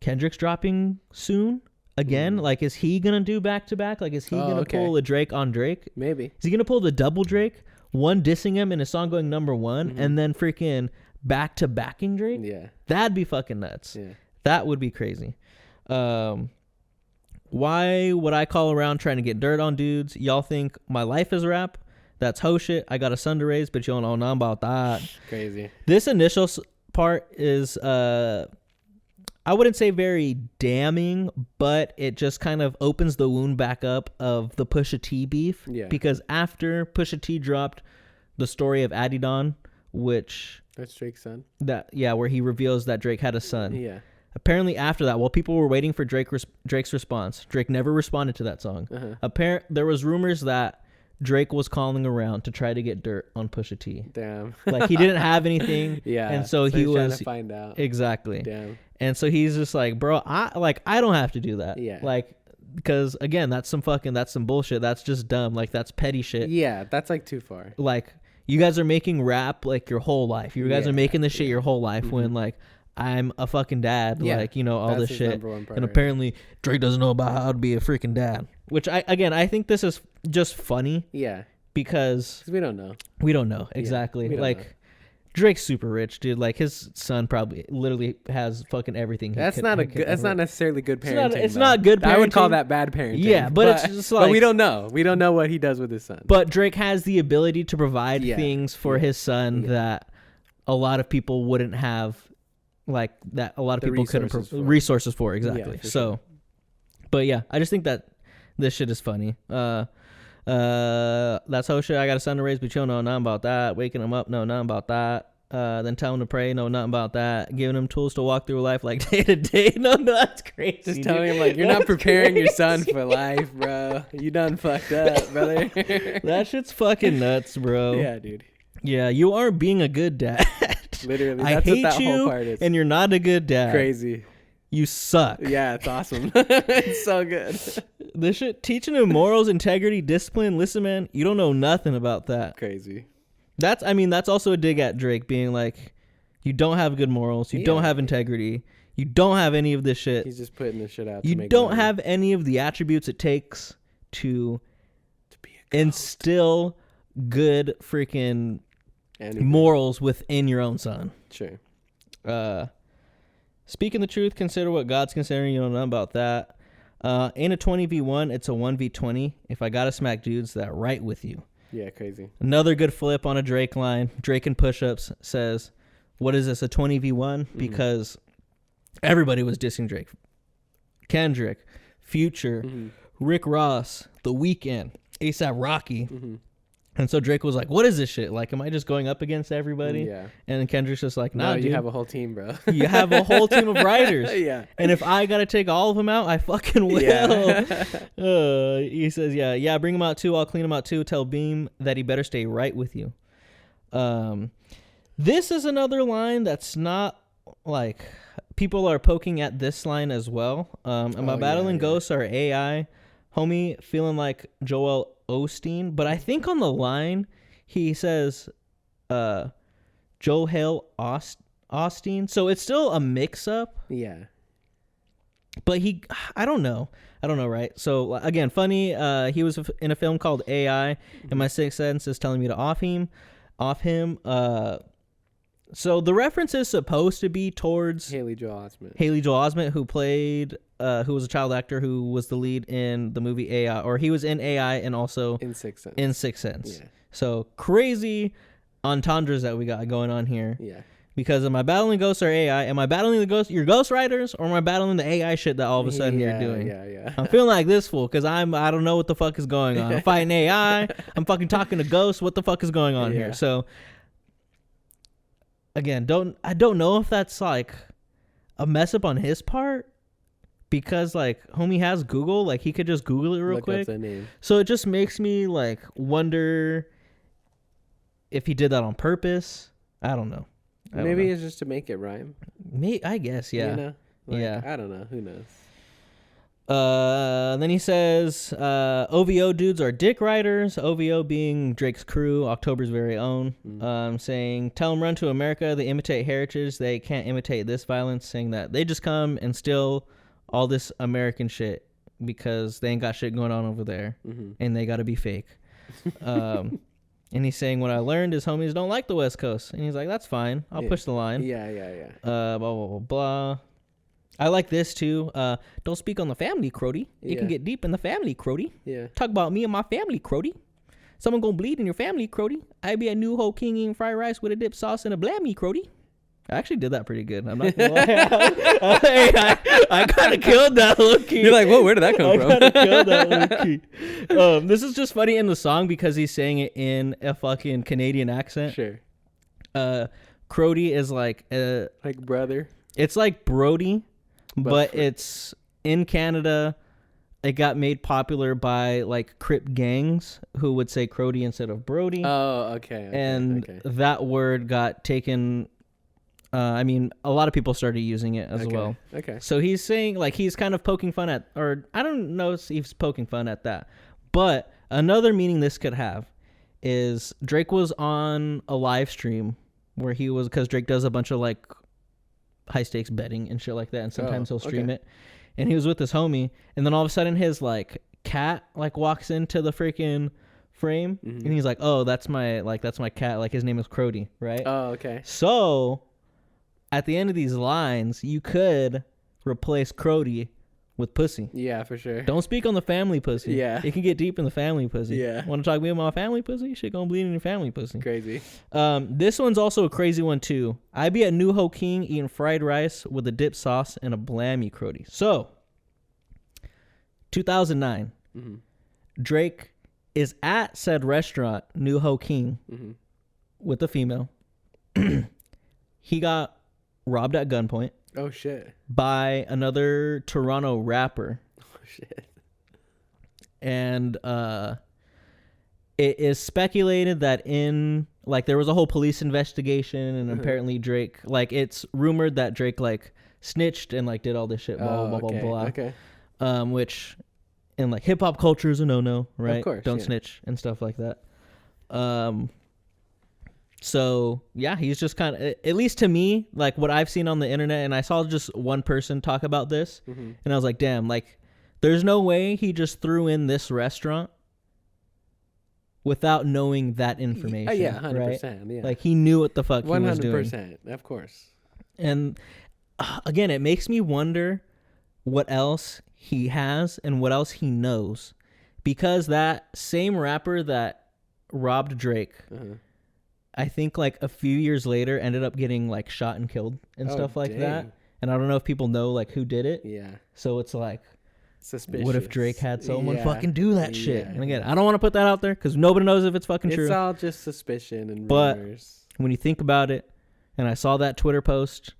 Kendrick's dropping soon? Again, like, is he gonna do back to back? Like, is he gonna pull a Drake on Drake? Maybe. Is he gonna pull the double Drake, one dissing him in a song going number one, and then freaking back to backing Drake? Yeah. That'd be fucking nuts. Yeah. That would be crazy. Why would I call around trying to get dirt on dudes? Y'all think my life is rap? That's ho shit. I got a son to raise, but you don't know nothing about that. Crazy. This initial part is I wouldn't say very damning, but it just kind of opens the wound back up of the Pusha T beef. Yeah. Because after Pusha T dropped the story of Adidon, which... That's Drake's son? where he reveals that Drake had a son. Yeah. Apparently after that, while people were waiting for Drake's response, Drake never responded to that song. There was rumors that Drake was calling around to try to get dirt on Pusha T. Damn. Like, he didn't have anything. Yeah. And so he he's was trying to find out. Exactly. Damn. And so he's just like, bro, I don't have to do that. Yeah. Like, because again, that's some bullshit. That's just dumb. Like, that's petty shit. Yeah, that's like too far. Like, you guys are making rap like your whole life. You guys are making this shit your whole life when like, I'm a fucking dad. Yeah. Like, all That's this his shit. number one And priority. apparently Drake doesn't know about how to be a freaking dad. Which I think this is just funny Yeah. because 'Cause we don't know. we don't know exactly. we don't Like, know. Drake's super rich, dude. Like, his son probably literally has fucking everything. That's not necessarily good parenting. It's not good I would call parenting. that bad parenting. Yeah, but it's just but like- we don't know. We don't know what he does with his son. But Drake has the ability to provide Yeah. things for his son that a lot of people wouldn't have, like, that a lot of The people couldn't resources for. Exactly. Yeah, for So, sure. but yeah, I just think that this shit is funny. That's how shit. I got a son to raise, but you don't know nothing about that. Waking him up, no, nothing about that. Then tell him to pray, no, nothing about that. Giving him tools to walk through life like day to day, no, that's crazy. Just telling him, like, you're not preparing your son for life, bro. You done fucked up, brother. That shit's fucking nuts, bro. Yeah, dude. Yeah, you aren't being a good dad. Literally, I that's hate what that you, whole part is. and you're not a good dad. Crazy. You suck. Yeah, it's awesome. It's so good. This shit, teaching him morals, integrity, discipline. Listen, man, you don't know nothing about that. Crazy. That's also a dig at Drake, being like, you don't have good morals, you don't have integrity, you don't have any of this shit. He's just putting this shit out. You to make don't money. have any of the attributes it takes to be a goat. instill good freaking Anything. morals within your own son. Sure. Speaking the truth, consider what God's considering. You don't know about that. In a 20v1, it's a 1v20. If I gotta smack dudes that right with you. Yeah, crazy. Another good flip on a Drake line. Drake and Push-Ups says, what is this, a 20v1? Because everybody was dissing Drake. Kendrick, Future, Rick Ross, The Weeknd. ASAP Rocky. Mm-hmm. And so Drake was like, what is this shit? Like, am I just going up against everybody? Yeah. And then Kendrick's just like, No, nah, you dude. have a whole team, bro. You have a whole team of writers. Yeah. And if I got to take all of them out, I fucking will. Yeah. He says, yeah, bring him out too. I'll clean him out too. Tell Beam that he better stay right with you. This is another line that's not like people are poking at this line as well. Am I battling ghosts or AI? Homie, feeling like Joel Osteen. But I think on the line, he says, Joel Osteen. So it's still a mix up. Yeah. But I don't know, right? So again, funny. He was in a film called AI, and my sixth sense is telling me to off him. So the reference is supposed to be towards Haley Joel Osment, who was a child actor who was the lead in the movie AI, or he was in AI and also in Sixth Sense. Yeah. So crazy entendres that we got going on here. Yeah. Because am I battling ghosts or AI? Am I battling your ghost writers, or am I battling the AI shit that all of a sudden you're doing? Yeah. I'm feeling like this fool because I don't know what the fuck is going on. I'm fighting AI. I'm fucking talking to ghosts. What the fuck is going on here? So again, I don't know if that's like a mess up on his part, because like homie has Google, like he could just Google it real quick. Up the name. So it just makes me like wonder if he did that on purpose. I don't know. Maybe it's just to make it rhyme. I guess, yeah. You know? Yeah. I don't know. Who knows? Then he says, OVO dudes are dick riders. OVO being Drake's crew, October's very own. Saying, tell them run to America. They imitate heritage. They can't imitate this violence. Saying that they just come and steal all this American shit because they ain't got shit going on over there. And they got to be fake. And he's saying, what I learned is homies don't like the West Coast. And he's like, that's fine. I'll push the line. Yeah. Blah, blah, blah, blah. I like this, too. Don't speak on the family, Crody. It can get deep in the family, Crody. Yeah. Talk about me and my family, Crody. Someone gonna bleed in your family, Crody. I be a new whole king eating fried rice with a dip sauce and a blammy, Crody. I actually did that pretty good. I'm not gonna lie. I kind of killed that low-key. You're like, whoa, where did that come from? I kind of killed that low-key. This is just funny in the song because he's saying it in a fucking Canadian accent. Sure. Crody is like brother. It's like Brody, but it's in Canada. It got made popular by like Crip gangs who would say Crody instead of Brody. Oh, okay. And that word got taken. I mean, a lot of people started using it as well. Okay. So he's saying, like, he's kind of poking fun at, or I don't know if he's poking fun at that. But another meaning this could have is Drake was on a live stream where he was, because Drake does a bunch of, like, high stakes betting and shit like that. And sometimes he'll stream it. And he was with his homie. And then all of a sudden his, like, cat, like, walks into the freaking frame. And he's like, oh, that's my cat. Like, his name is Crody, right? Oh, okay. So at the end of these lines, you could replace Crody with pussy. Yeah, for sure. Don't speak on the family pussy. Yeah. It can get deep in the family pussy. Yeah. Want to talk to me about my family pussy? Shit gonna bleed in your family pussy. Crazy. This one's also a crazy one too. I be at New Ho King eating fried rice with a dip sauce and a blammy, Crody. So 2009, Drake is at said restaurant, New Ho King, with a female. He got robbed at gunpoint. Oh, shit. By another Toronto rapper. Oh, shit. And it is speculated that there was a whole police investigation, and apparently Drake, like, it's rumored that Drake, like, snitched and, like, did all this shit, blah, blah, blah, blah. Okay. Which in, like, hip-hop culture is a no-no, right? Of course, Don't snitch and stuff like that. So, yeah, he's just kind of, at least to me, like what I've seen on the internet, and I saw just one person talk about this, and I was like, damn, like, there's no way he just threw in this restaurant without knowing that information. Yeah, 100%. Right? Yeah. Like, he knew what the fuck he was doing. 100%, of course. And again, it makes me wonder what else he has and what else he knows. Because that same rapper that robbed Drake, I think like a few years later ended up getting like shot and killed and stuff like that. And I don't know if people know like who did it. Yeah. So it's like Suspicious. What if Drake had someone Yeah. fucking do that shit? Yeah. And again, I don't want to put that out there because nobody knows if it's fucking true. It's all just suspicion and But rumors. when you think about it, and I saw that Twitter post,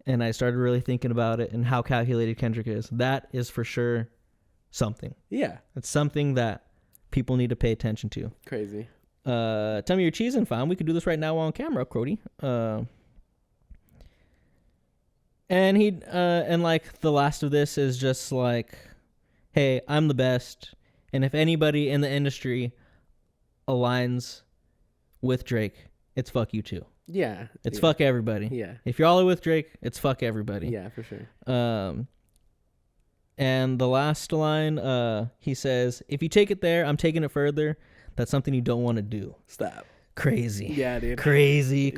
and I started really thinking about it and how calculated Kendrick is, that is for sure something. Yeah. It's something that people need to pay attention to. Crazy. Tell me you're cheesing, fine. We could do this right now on camera, Crody. And and like the last of this is just like, hey, I'm the best, and if anybody in the industry aligns with Drake, it's fuck you too. Yeah. It's fuck everybody. Yeah. If y'all are with Drake, it's fuck everybody. Yeah, for sure. And the last line, he says, if you take it there, I'm taking it further. That's something you don't want to do. Stop. Crazy. Yeah, dude. Crazy.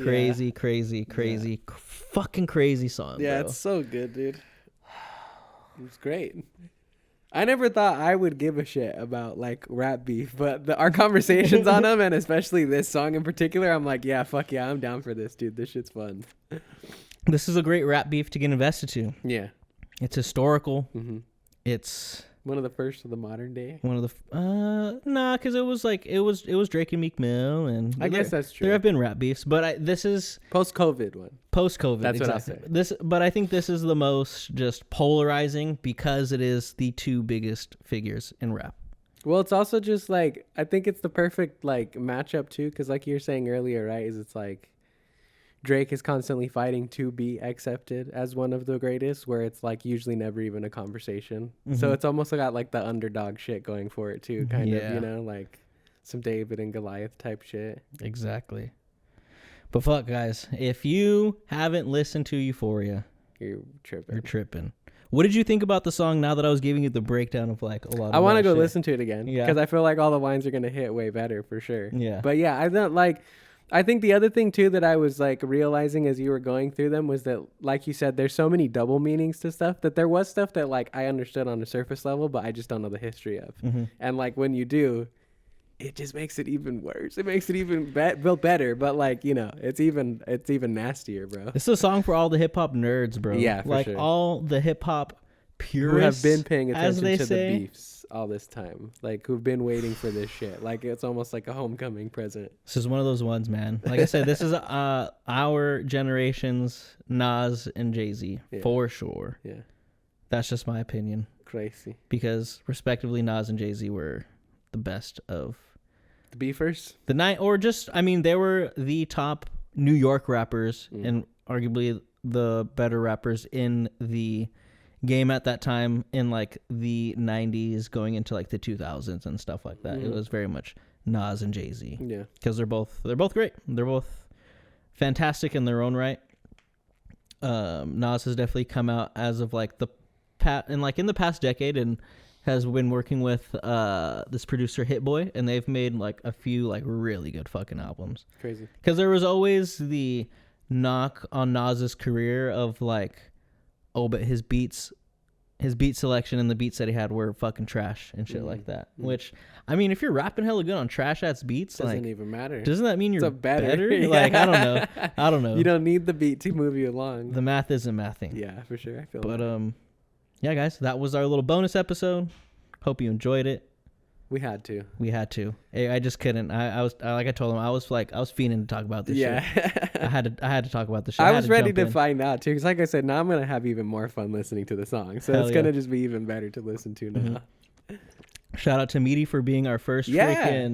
Fucking crazy song, Yeah, bro. it's so good, dude. It's great. I never thought I would give a shit about like rap beef, but our conversations on them, and especially this song in particular, I'm like, yeah, fuck yeah, I'm down for this, dude. This shit's fun. This is a great rap beef to get invested to. Yeah. It's historical. Mm-hmm. It's one of the first of the modern day. one of the because it was Drake and Meek Mill, and I guess that's true. There have been rap beefs, but this is Post-COVID one. post-COVID. That's exactly. what I'll say. But I think this is the most just polarizing because it is the two biggest figures in rap. Well, it's also just like, I think it's the perfect like matchup too, because like you were saying earlier, right? Is it's like Drake is constantly fighting to be accepted as one of the greatest, where it's like usually never even a conversation. So it's almost got like the underdog shit going for it too, kind of, you know, like some David and Goliath type shit. Exactly. But fuck, guys, if you haven't listened to Euphoria, You're tripping. you're tripping. What did you think about the song now that I was giving you the breakdown of like a lot of I want to that go shit? listen to it again, Yeah. because I feel like all the lines are going to hit way better for sure. Yeah. But yeah, I don't like, I think the other thing too that I was like realizing as you were going through them was that, like you said, there's so many double meanings to stuff, that there was stuff that like I understood on a surface level, but I just don't know the history of. And like when you do, it just makes it even worse. It makes it even built better, but like, you know, it's even nastier, bro. This is a song for all the hip hop nerds, bro. Yeah, for like sure. all the hip hop Who purists have been paying as attention they to say. the beefs all this time, like who've been waiting for this shit. Like it's almost like a homecoming present. This is one of those ones, man. Like I said, this is our generation's Nas and Jay-Z for sure. Yeah, That's just my opinion, crazy. because respectively, Nas and Jay-Z were the best of The beefers. the night, or just, I mean, they were the top New York rappers and arguably the better rappers in the game at that time, in like the 90s going into like the 2000s and stuff like that. It was very much Nas and Jay-Z, Yeah, because they're both great. They're both fantastic in their own right. Nas has definitely come out as of like in the past decade, and has been working with this producer Hit Boy, and they've made like a few like really good fucking albums. crazy. Because there was always the knock on Nas's career of like, oh, but his beat selection and the beats that he had were fucking trash and shit like that. Which, I mean, if you're rapping hella good on trash ass beats, Doesn't like, even matter. doesn't that mean you're a better. better? Yeah. Like, I don't know. You don't need the beat to move you along. The math isn't mathing. Yeah, for sure. I feel But that. yeah, guys, that was our little bonus episode. Hope you enjoyed it. We had to. We had to. I just couldn't. I was like I told him, I was fiending to talk about this Yeah. shit. I had to talk about this shit. I had was ready jump to in. find out too, because like I said, now I'm gonna have even more fun listening to the song. So Hell it's yeah. gonna just be even better to listen to now. Shout out to Meaty for being our first I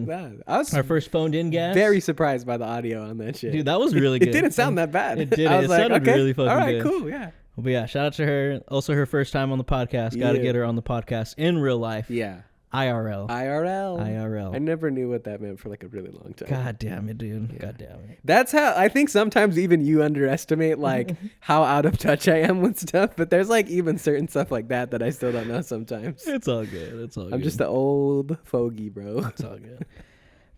was our first phoned in guest. very surprised by the audio on that shit. Dude, that was really good. It didn't sound that bad. It did. I was It like, sounded okay, really fucking all right, good. cool, yeah. But yeah, shout out to her. Also, her first time on the podcast. Got to Yeah. get her on the podcast in real life. Yeah. IRL. IRL. I never knew what that meant for like a really long time. God damn it, dude. God damn it. That's how I think sometimes even you underestimate like how out of touch I am with stuff, but there's like even certain stuff like that I still don't know sometimes. It's all good. It's all good. I'm just an old fogey, bro. It's all good.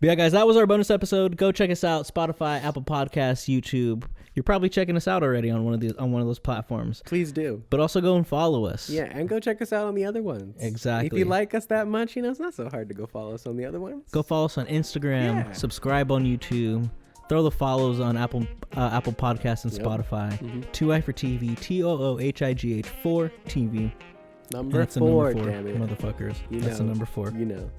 But yeah, guys, that was our bonus episode. Go check us out. Spotify, Apple Podcasts, YouTube. You're probably checking us out already on one of those platforms. Please do. But also go and follow us. Yeah, and go check us out on the other ones. Exactly. If you like us that much, it's not so hard to go follow us on the other ones. Go follow us on Instagram. Yeah. Subscribe on YouTube. Throw the follows on Apple Podcasts and Yep. Spotify. 2i for TV. TOOHIGH 4 TV. Number That's four, a number 4, damn it. motherfuckers. You That's know. a number 4. You know.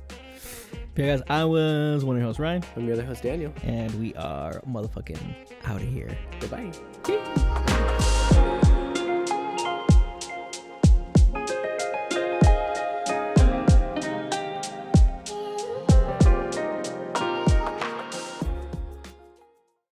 Yeah, guys, I was one of your hosts, Ryan. I'm your other host, Daniel. And we are motherfucking out of here. Goodbye.